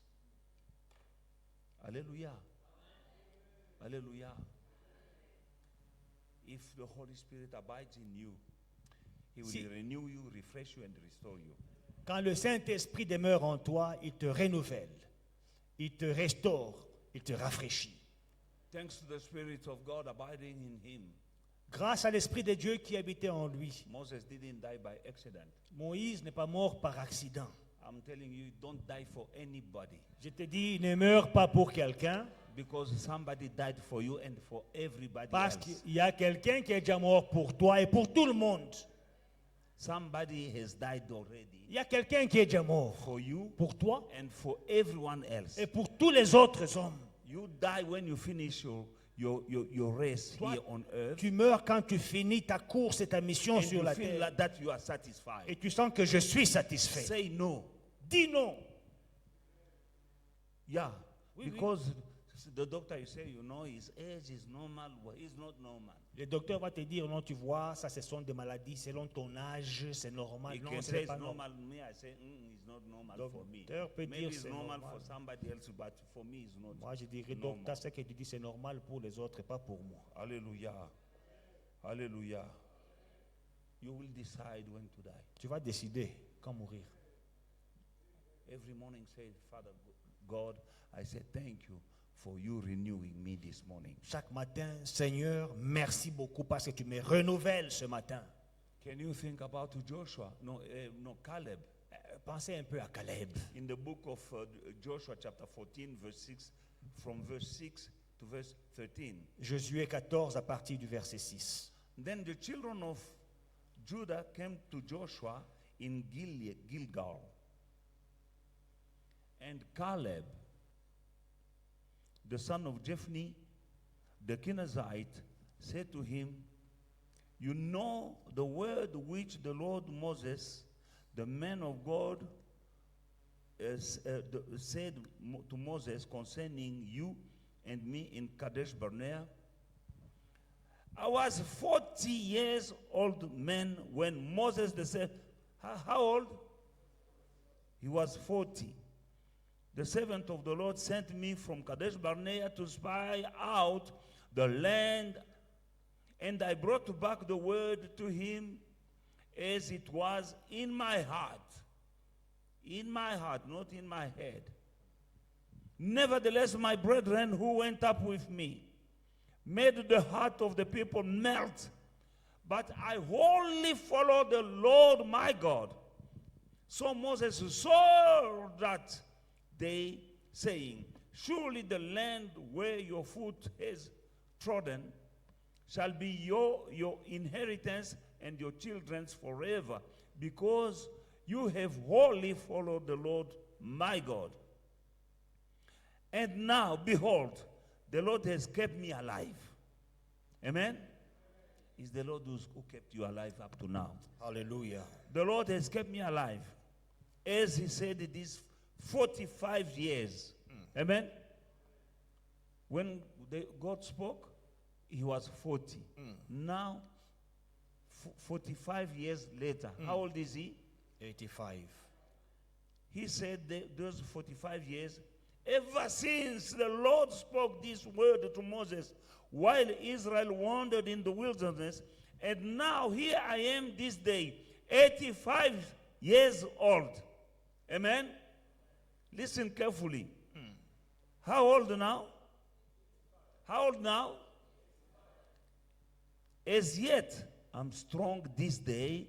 Alléluia. Alléluia. If the Holy Spirit abides in you, He will Si- renew you, refresh you, and restore you. Quand le Saint-Esprit demeure en toi, il te renouvelle, il te restaure, il te rafraîchit. Thanks to the Spirit of God abiding in him. Grâce à l'Esprit de Dieu qui habitait en lui. Moses didn't die by accident. Moïse n'est pas mort par accident. I'm telling you, don't die for anybody. Je te dis, ne meurs pas pour quelqu'un, Because somebody died for you and for everybody parce else. qu'il y a quelqu'un qui est déjà mort pour toi et pour tout le monde. Somebody has died already Il y a quelqu'un qui est déjà mort for you pour toi and for everyone else. et pour tous les autres hommes. You die when you finish your race Toi, here on earth. Tu meurs quand tu finis ta course et ta mission And sur you la feel terre. like that you are satisfied. Et tu sens que je suis satisfait. Say no. Dis non. Yeah. Oui, Because the doctor, you say, you know, his age is normal. Well, he's not normal. Le docteur va te dire, non, tu vois, ça ce sont des maladies selon ton âge, c'est normal. He Non, can ce say n'est it's pas normal. normal. Me, I say, it's not normal Donc, for me. docteur peut Maybe dire it's c'est normal normal. for somebody else, but for me, it's not. Moi, je dirais, normal. docteur, ce que tu dis, c'est normal pour les autres et pas pour moi. Hallelujah. Hallelujah. You will decide when to die. Tu vas décider quand mourir. Every morning say, Father God, I say thank you for you renewing me this morning. Chaque matin, Seigneur, merci beaucoup parce que tu me renouvelles ce matin. Can you think about Joshua? No, Caleb. Pensez un peu à Caleb. In the book of Joshua chapter 14, verse 6, from verse 6 to verse 13. Josué 14 à partir du verset 6. Then the children of Judah came to Joshua in Gilgal. And Caleb, the son of Jephunneh, the Kenizzite, said to him, you know the word which the Lord Moses, the man of God, said to Moses concerning you and me in Kadesh Barnea. I was 40 years old man when Moses said, how old? He was 40. The servant of the Lord sent me from Kadesh Barnea to spy out the land, and I brought back the word to him as it was in my heart. In my heart, not in my head. Nevertheless, my brethren who went up with me made the heart of the people melt, but I wholly followed the Lord my God. So Moses saw that they, saying, surely the land where your foot has trodden shall be your inheritance and your children's forever, because you have wholly followed the Lord my God. And now, behold, the Lord has kept me alive. Amen? It's the Lord who kept you alive up to now. Hallelujah. The Lord has kept me alive. As he said it is 45 years. Amen? When God spoke, he was 40. Now, 45 years later, how old is he? 85. He said those 45 years, ever since the Lord spoke this word to Moses while Israel wandered in the wilderness, and now here I am this day, 85 years old. Amen? Listen carefully. How old now? How old now? As yet, I'm strong this day,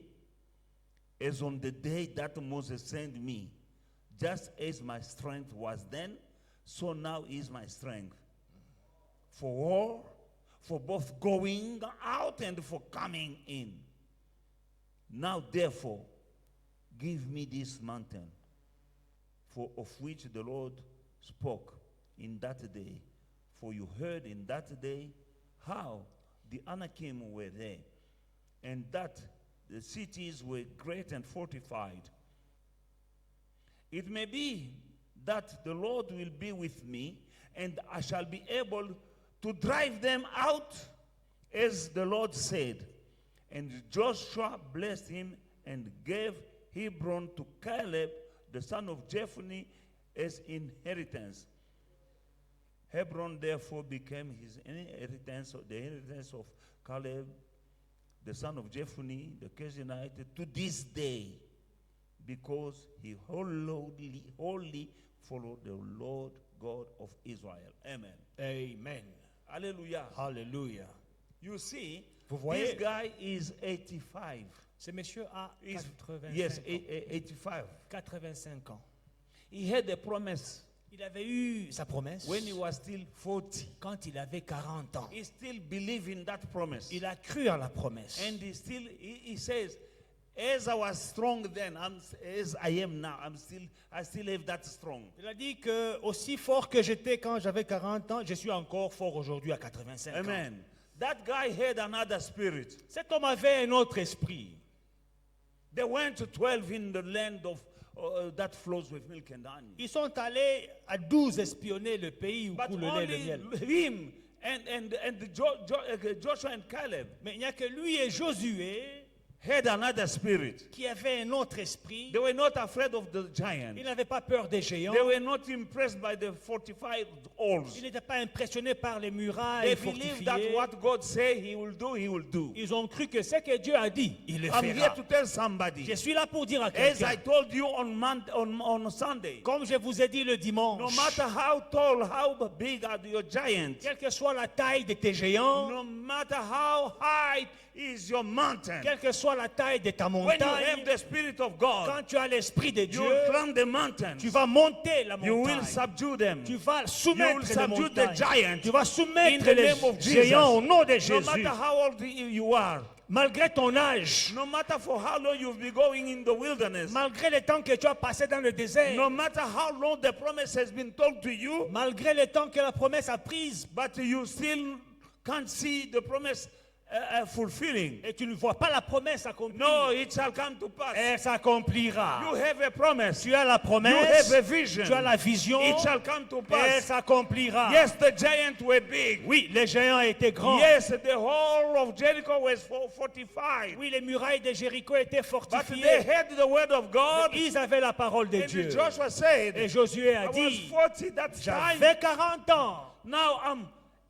as on the day that Moses sent me. Just as my strength was then, so now is my strength. For war, for both going out and for coming in. Now therefore, give me this mountain, of which the Lord spoke in that day. For you heard in that day how the Anakim were there, and that the cities were great and fortified. It may be that the Lord will be with me, and I shall be able to drive them out, as the Lord said. And Joshua blessed him and gave Hebron to Caleb, the son of Jephunneh, as inheritance. Hebron therefore became his inheritance, the inheritance of Caleb, the son of Jephunneh, the Kenizzite, to this day, because he wholly followed the Lord God of Israel. Amen. Amen. Hallelujah. Alléluia. You see, Vous voyez? this guy is 85. Ce monsieur a He's- 85 yes, ans. 85. 85 ans. He had a promise Il avait eu sa promesse when he was still 40. quand il avait 40 ans. He still believed in that promise. Il a cru en la promesse. And he says, as I was strong then, as I am now, I still have that strong. Il a dit que aussi fort que j'étais quand j'avais 40 ans, je suis encore fort aujourd'hui à 85 ans. Amen. That guy had another spirit. Cet homme avait un autre esprit. They went to 12 in the land of that flows with milk and honey. Ils sont allés à 12 espionner le pays où But coule le lait et le only miel. him and Joshua and Caleb Mais il n'y a que lui et Josué had another spirit. qui avaient un autre esprit. They were not afraid of the giant. Ils n'avaient pas peur des géants. They were not impressed by the fortified walls. Ils n'étaient pas impressionnés par les murailles They believed that fortifiées. what God said he will do. Ils ont cru que ce que Dieu a dit, il le I'm here fera. to tell somebody. Je suis là pour dire à As quelqu'un, I told you on Sunday, comme je vous ai dit le no dimanche, matter how tall, how big are your giants, quelle que soit la taille de tes géants, no matter how high is your mountain, quelle que soit la taille de ta when you montagne, have the Spirit of God, quand tu as l'esprit de you Dieu, will climb the mountains. tu vas monter la You will montagne. subdue them. Tu vas You will soumettre les subdue the montagnes. giants. Tu vas In soumettre the les name of Jesus. géants au nom de No Jésus. matter how old you are, Malgré ton âge, no matter for how long you've been going in the wilderness, malgré le temps que tu as passé dans le désert, no matter how long the promise has been told to you, malgré le temps que la promesse a prise, but you still can't see the promise fulfilling. et tu ne vois pas la promesse accomplie, No, it shall come to pass. elle s'accomplira. You have a promise. Tu as la You promesse, have a vision. tu as la vision, It shall come to elle pass. s'accomplira. Yes, the giants were big. Oui, les géants étaient grands. Yes, the whole of Jericho was fortified. Oui, les murailles de Jéricho étaient But they fortifiées. had the word of God. Ils avaient la parole de And Dieu. Joshua said, Et Josué I a was dit, 40 that time. j'avais 40 ans, Now I'm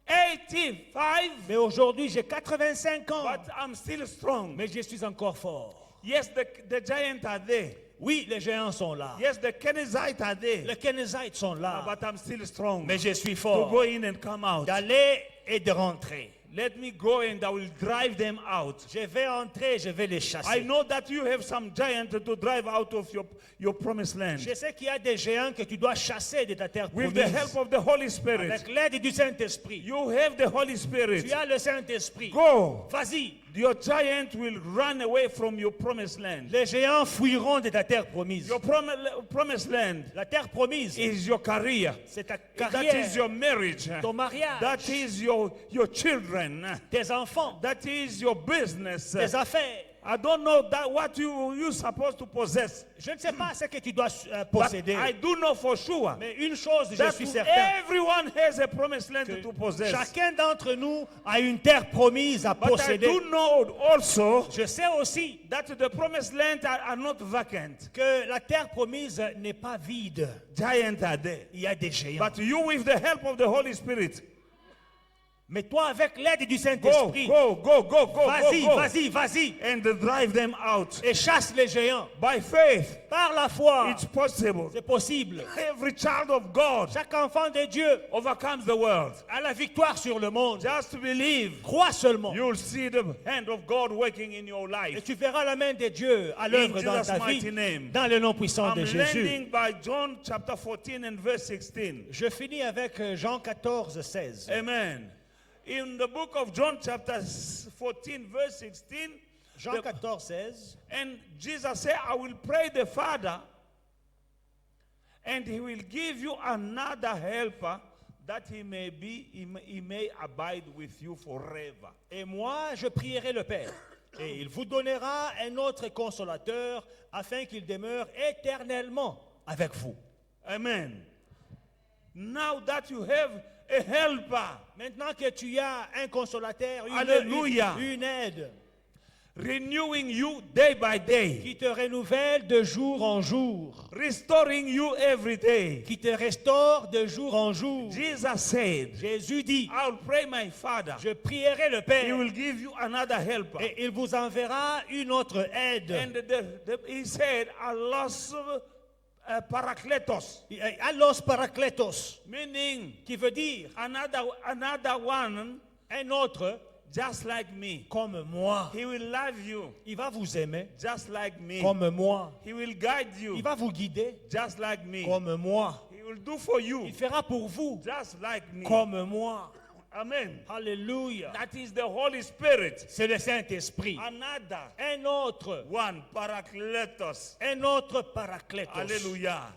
85, mais aujourd'hui j'ai 85 ans, but I'm still strong. mais je suis encore fort. Yes, the giants are there. Oui, les géants sont là. Yes, the Kenizzites are there. Les Kénézites sont là, But I'm still strong mais je suis to fort go in and come out. d'aller et de rentrer. Let me go and I will drive them out. Je vais entrer, je vais les I chasser. know that you have some giants to drive out of your promised land. Je sais qu'il y a des géants que tu dois chasser de ta terre With the help promise. of the Holy Spirit. Avec l'aide du Saint-Esprit. You have the Holy Tu Spirit. as le Saint-Esprit. Go. Vas-y. Your giant will run away from your promised land. Les géants fuiront de ta terre promise. Your promised land La terre promise, is your career. c'est ta That carrière, is your marriage. ton mariage, That is your children. tes enfants, That is your business. tes affaires. I don't know that what you supposed to possess. Je ne sais pas ce que tu dois But posséder. I do know for sure Mais une chose, je that suis certain. everyone has a promised land Que to possess. chacun d'entre nous a une terre promise à But I posséder. do know also Je sais aussi that the promised land are not vacant. que la terre promise n'est pas vide. Giants are there. Il y a des géants. But you, with the help of the Holy Spirit, Mais toi, avec l'aide du go, Saint-Esprit, go, vas-y, go, vas-y, vas-y, and drive them out. et chasse les géants. By faith, Par la foi, it's possible. c'est possible. Every child of God Chaque enfant de Dieu overcomes the world. a la victoire sur le monde. Just believe. Crois seulement. You'll see the hand of God working in your Et life. tu verras la main de Dieu à l'œuvre dans Jesus' ta mighty vie, name. dans le nom puissant I'm de Jésus. landing by John chapter 14 and verse 16. Je finis avec Jean 14, 16. Amen. In the book of John chapter 14 verse 16, Jean 14, 16. and Jesus said, I will pray the Father, and he will give you another helper, that he may abide with you forever. Et moi, je prierai le Père, et il vous donnera un autre consolateur, afin qu'il demeure éternellement avec vous. Amen. Now that you have a helper, Maintenant que tu as un consolateur, Alléluia. une aide, renewing you day by day, qui te renouvelle de jour en jour, restoring you every day. qui te restaure de jour en jour. Jesus said, Jésus dit, I'll pray my Father. je prierai le He Père, will give you another helper. et il vous enverra une autre aide. And he said, a lost parakletos, Allos parakletos, meaning qui veut dire another one un autre just like me. comme moi. He will love you Il va vous aimer just like me. comme moi. He will guide Il you va vous guider just like me. comme moi. He will do for you Il fera pour vous just like me. comme moi. Amen. Alléluia. That is the Holy Spirit. C'est le Saint-Esprit. Another Un autre. one, parakletos. Un autre parakletos. Hallelujah.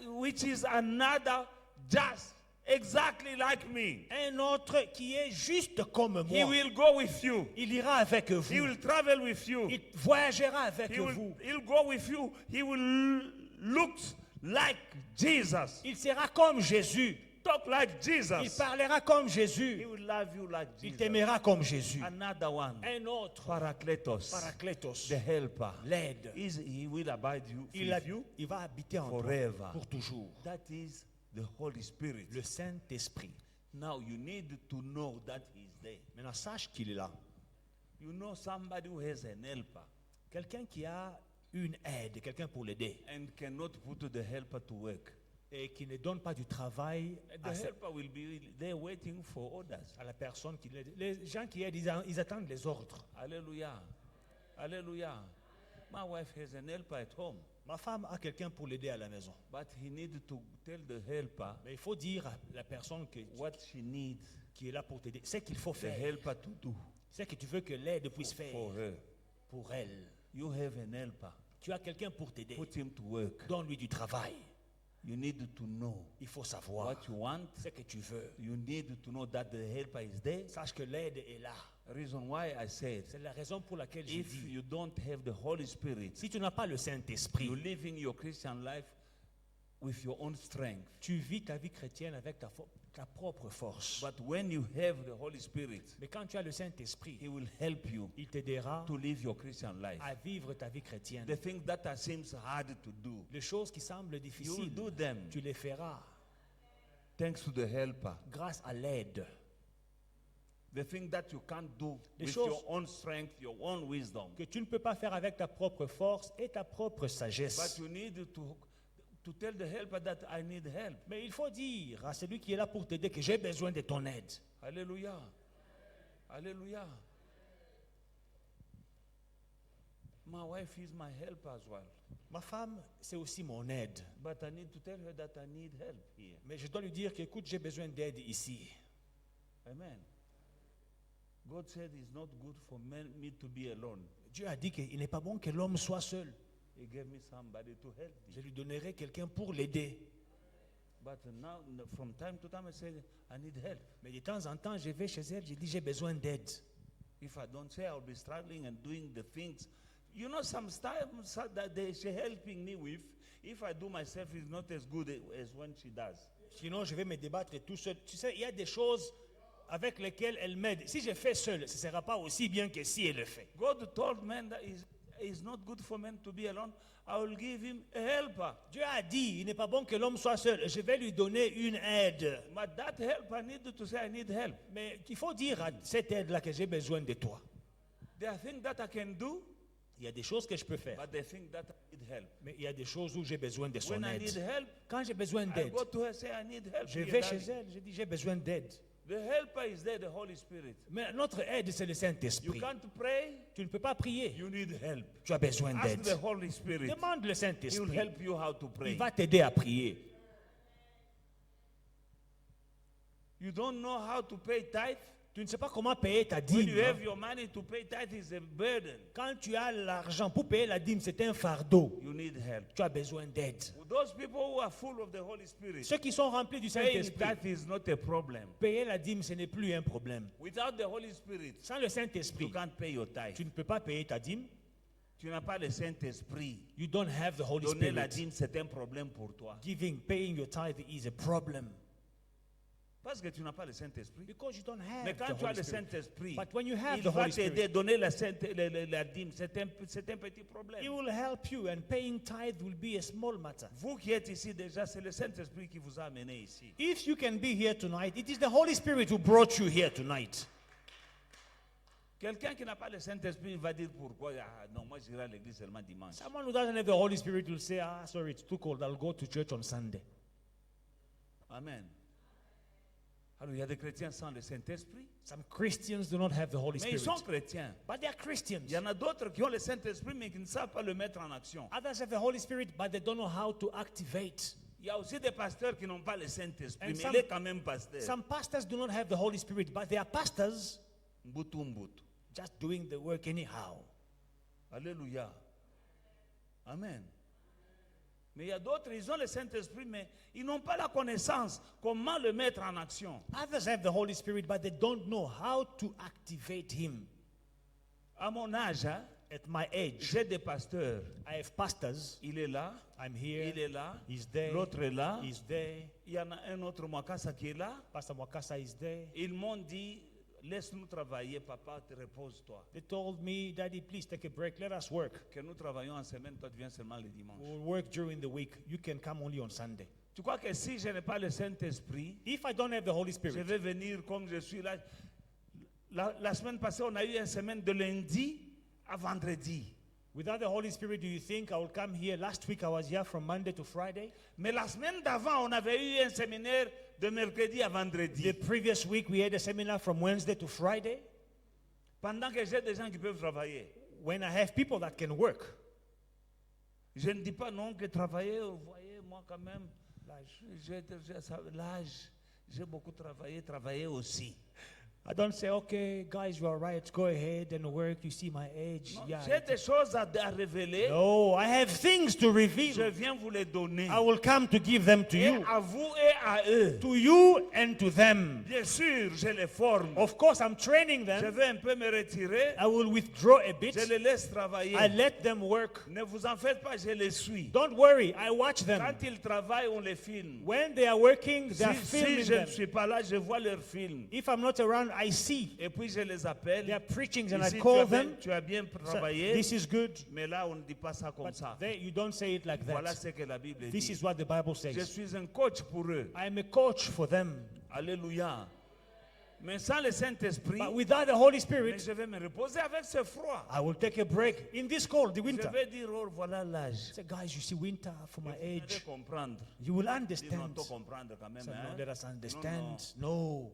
Which is another just exactly like me. Un autre qui est juste comme moi. He will go with you. Il ira avec He vous. will travel with you. Il voyagera avec He will, vous. he'll go with you. He will look like Jesus. Il sera comme Jésus. Talk like Il Jesus. parlera comme He Jésus. will love you like Il Jesus. t'aimera comme Jésus. Another one. Un autre. Parakletos. Parakletos. The helper. L'aide. He will abide you, with you Il va habiter en toi forever. pour toujours. That is the Holy Spirit. Le Saint-Esprit. Now you need to know that he's there. Maintenant, sache qu'il est là. You know somebody who has an helper Quelqu'un qui a une aide, quelqu'un pour l'aider, and cannot put the helper to work. et qui ne donne pas du travail The à, helper will be there waiting for orders. à la personne qui l'aide. Les gens qui aident, ils attendent les ordres. Hallelujah. Hallelujah. My wife has an helper at home, Ma femme a quelqu'un pour l'aider à la maison. but he needs to tell the helper Mais il faut dire à la personne what she needs qui est là pour t'aider, c'est qu'il faut the faire. helper to do C'est que tu veux que l'aide puisse faire for her. pour elle. You have an helper. Tu as quelqu'un pour t'aider. Put him to work. Donne-lui du travail. You need to know Il faut savoir what you want. ce que tu veux. You need to know that the helper is there. Sache que l'aide est là. Reason why I said, C'est la raison pour laquelle j'ai if dit, you don't have the Holy Spirit, si tu n'as pas le Saint-Esprit, you're living your Christian life with your own strength. tu vis ta vie chrétienne avec ta propre force. But when you have the Holy Spirit, Mais quand tu as le Saint-Esprit, He will help you il t'aidera to live your Christian life. à vivre ta vie chrétienne. The things that seems hard to do, Les choses qui semblent you will difficiles, do them tu les feras thanks to the helper. grâce à l'aide. The thing that you can't do Les with choses- your own strength, your own wisdom. Que tu ne peux pas faire avec ta propre force et ta propre But sagesse. you need to tell the helper that I need help. Mais il faut dire à celui qui est là pour t'aider que j'ai besoin de ton aide. Hallelujah. Hallelujah. My wife is my help as well. Ma femme, c'est aussi mon aide. But I need to tell her that I need help here. Mais je dois lui dire qu'écoute, j'ai besoin d'aide ici. Amen. God said it's not good for me to be alone. Dieu a dit qu'il n'est pas bon que l'homme soit seul. He gave me somebody to help Je me. lui donnerai quelqu'un pour l'aider. But now, from time to time, I say, I need help. Mais de temps en temps, je vais chez elle, je dis j'ai besoin d'aide. If I don't say, I'll be struggling and doing the things. You know, some stuff that she's helping me with, if I do myself, it's not as good as when she does. Sinon, je vais me débattre tout seul. Tu sais, il y a des choses avec lesquelles elle m'aide. Si je fais seul, ce ne sera pas aussi bien que si elle le fait. God told man that it's not good for man to be alone. I will give him a helper. Dieu a dit, il n'est pas bon que l'homme soit seul. Je vais lui donner une aide. But that helper needed to say, I need help. Mais il faut dire à cette aide-là que j'ai besoin de toi. There are things that I can do, Il y a des choses que je peux faire. but they think that I need help. Mais il y a des choses où j'ai besoin de son When I need aide. help, Quand j'ai besoin I d'aide, go to her say, I need help. je Here, vais Daddy. chez elle, je dis j'ai besoin d'aide. The helper is there, the Holy Spirit. Mais notre aide, c'est le You Saint-Esprit. can't pray, Tu ne peux pas prier. you need help. Tu as besoin Ask d'aide. the Holy Spirit. Demande le He will Saint-Esprit. help you how to Il pray. va t'aider à prier. You don't know how to pay tithe? Tu ne sais pas comment payer ta When dîme. you have your money to pay tithe, is a burden. Quand tu as l'argent pour payer la dîme, c'est un fardeau. You need help. Tu as besoin d'aide. Those people who are full of the Holy Spirit, Ceux qui sont remplis du paying Saint-Esprit, tithe is not a problem. payer la dîme, ce n'est plus un problème. Without the Holy Spirit, Sans le you Saint-Esprit, can't pay your tithe. tu ne peux pas payer ta dîme. Tu n'as pas le Saint-Esprit. You don't have the Holy Donner la Spirit. dîme, c'est un problème pour toi. Paying your tithe is a problem. Parce que tu n'as pas le Saint-Esprit. Because you don't have Mais the quand tu as Holy le Spirit. Saint-Esprit, But when you have il the va Holy t'aider, Spirit, donner la dîme, c'est un petit problème. He will help you and paying tithe will be a small matter. Vous qui êtes ici déjà, c'est le Saint-Esprit qui vous a amené ici. If you can be here tonight, it is the Holy Spirit who brought you here tonight. Quelqu'un qui n'a pas le Saint-Esprit va dire pourquoi. Ah, non, moi j'irai à l'église seulement dimanche. Someone who doesn't have the Holy Spirit will say, sorry, it's too cold. I'll go to church on Sunday. Amen. Alors il y a des chrétiens sans le Saint-Esprit. Some Christians do not have the Holy Mais ils Spirit. sont chrétiens. But they are Christians. Il y en a d'autres qui ont le Saint-Esprit mais qui ne savent pas le mettre en action. Others have the Holy Spirit, but they don't know how to activate. Il y a aussi des pasteurs qui n'ont pas le Saint-Esprit, And mais some- il est quand même pasteur. Some pastors do not have the Holy Spirit, but they are pastors Mbutu mbutu. just doing the work anyhow. Alléluia. Amen. Mais il y a d'autres, ils ont le Saint-Esprit, mais ils n'ont pas la connaissance comment le mettre en action. Others have the Holy Spirit, but they don't know how to activate Him. À mon âge, hein, At my age, j'ai des pasteurs. I have pastors. Il est là, I'm here. il est là, He's there. l'autre est là. He's there. Il y en a un autre Mwakasa qui est là. Pastor Mwakasa is there. Ils m'ont dit, laisse-nous travailler, papa, repose-toi. They told me, Daddy, please take a break. Let us work. Que nous travaillons en semaine, toi tu viens seulement le dimanche. We'll work during the week. You can come only on Sunday. Tu crois que si je n'ai pas le Saint-Esprit, If I don't have the Holy je Spirit, vais venir comme je suis là. La semaine passée, on a eu une semaine de lundi à vendredi. without the Holy Spirit, do you think I will come here? Last week I was here from Monday to Friday. Mais la semaine d'avant, on avait eu un séminaire de mercredi à vendredi. The previous week we had a seminar from Wednesday to Friday. Pendant que j'ai des gens qui peuvent travailler. When I have people that can work. Je ne dis pas non que travailler, vous voyez, moi quand même, l'âge, j'ai beaucoup travaillé aussi. I don't say, okay, guys, you are right. Go ahead and work. You see my age. Non, Yeah. j'ai des choses à révéler. No, I have things to Je reveal. viens vous les donner. I will come to give them to Et you. à vous et à eux. To you and to them. Bien sûr, je les forme. Of course, I'm training Je them. vais un peu me retirer. I will withdraw a bit. Je les laisse travailler. I let them work. Ne vous en faites pas, je les suis. Don't worry, I watch them. Quand ils travaillent, on les filme. When they are working, they are Si filming je ne them. suis pas là, je vois leurs films. If I'm not around, I see. Et puis je les appelle. They are preaching and I Ici, call them. tu as bien So, travaillé. this is good. Mais là, on ne dit pas ça comme But ça. there, you don't say it like Voilà that. ce que la Bible This dit. is what the Bible Je says. suis un coach pour eux. I am a coach for them. Alléluia. Mais sans le Saint-Esprit, But without the Holy mais Spirit, je vais me reposer avec ce froid. I will take a break in this cold, the Je winter. vais dire, oh, voilà l'âge. Say, guys, you see, winter for my Vous allez age. comprendre. You will Dis, non, understand. toi comprendre quand même. So, Hein? no, let us Non, non. understand. No.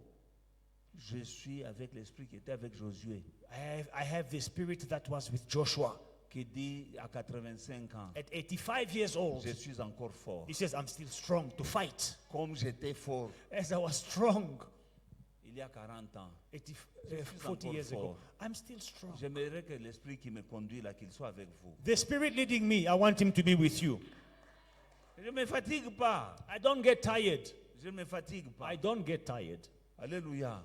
Je suis avec l'esprit qui était avec Josué, I have the spirit that was with Joshua. qui dit à 85 ans, At 85 years old, je suis encore fort. he says, I'm still strong to fight. Comme j'étais fort As I was strong il y a 40 ans. 40 encore years ago, fort. I'm still strong. J'aimerais que l'esprit qui me conduit là, qu'il soit avec vous. The spirit leading me, I want him to be with you. Je ne me fatigue pas. I don't get tired. Je ne me fatigue pas. I don't get tired. Alléluia.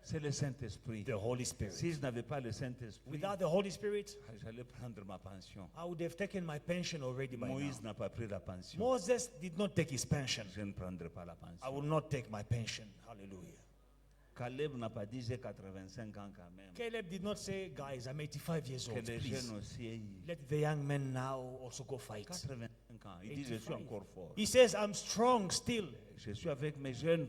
C'est le Saint-Esprit. The Holy Spirit. Si je n'avais pas le Saint-Esprit, Without the Holy Spirit, j'allais prendre ma pension. I would have taken my pension already by now. Moïse n'a pas pris la pension. Moses did not take his pension. Je ne prendrai pas la I pension. will not take my pension. Hallelujah. Caleb n'a pas dit j'ai 85 ans quand même. Caleb did not say, guys, I'm 85 years Que old. les Please, jeunes aussi. let the young men now also go fight. 85 ans. Il dit je suis 85. encore fort. He says, I'm strong still. Je suis avec mes jeunes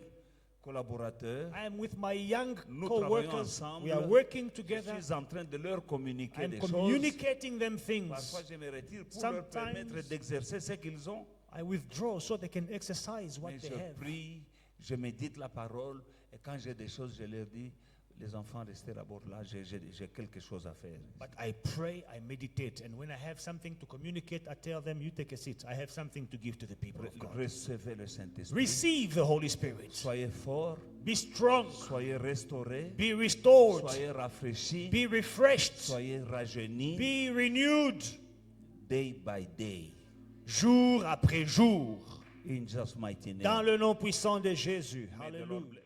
collaborateurs. I am with my young Nous co-workers. travaillons ensemble. We are working Je together. suis en train de leur communiquer I'm des choses. communicating them things. Parfois, je me retire pour leur Sometimes- permettre d'exercer ce qu'ils ont. I withdraw so they can exercise what Mais they je have. prie, je médite la parole. Et quand j'ai des choses, je leur dis, les enfants, restez d'abord là, j'ai quelque chose à faire. But I pray, I meditate, and when I have something to communicate, I tell them, you take a seat. I have something to give to the people of God. Recevez le Saint-Esprit. Receive the Holy Spirit. Soyez forts, Be strong. soyez restaurés, Be restored. soyez rafraîchis, Be refreshed. soyez rajeunis, Be renewed. day by day. Jour après jour. In Jesus' mighty name. Dans le nom puissant de Jésus. May the Lord Hallelujah. bless-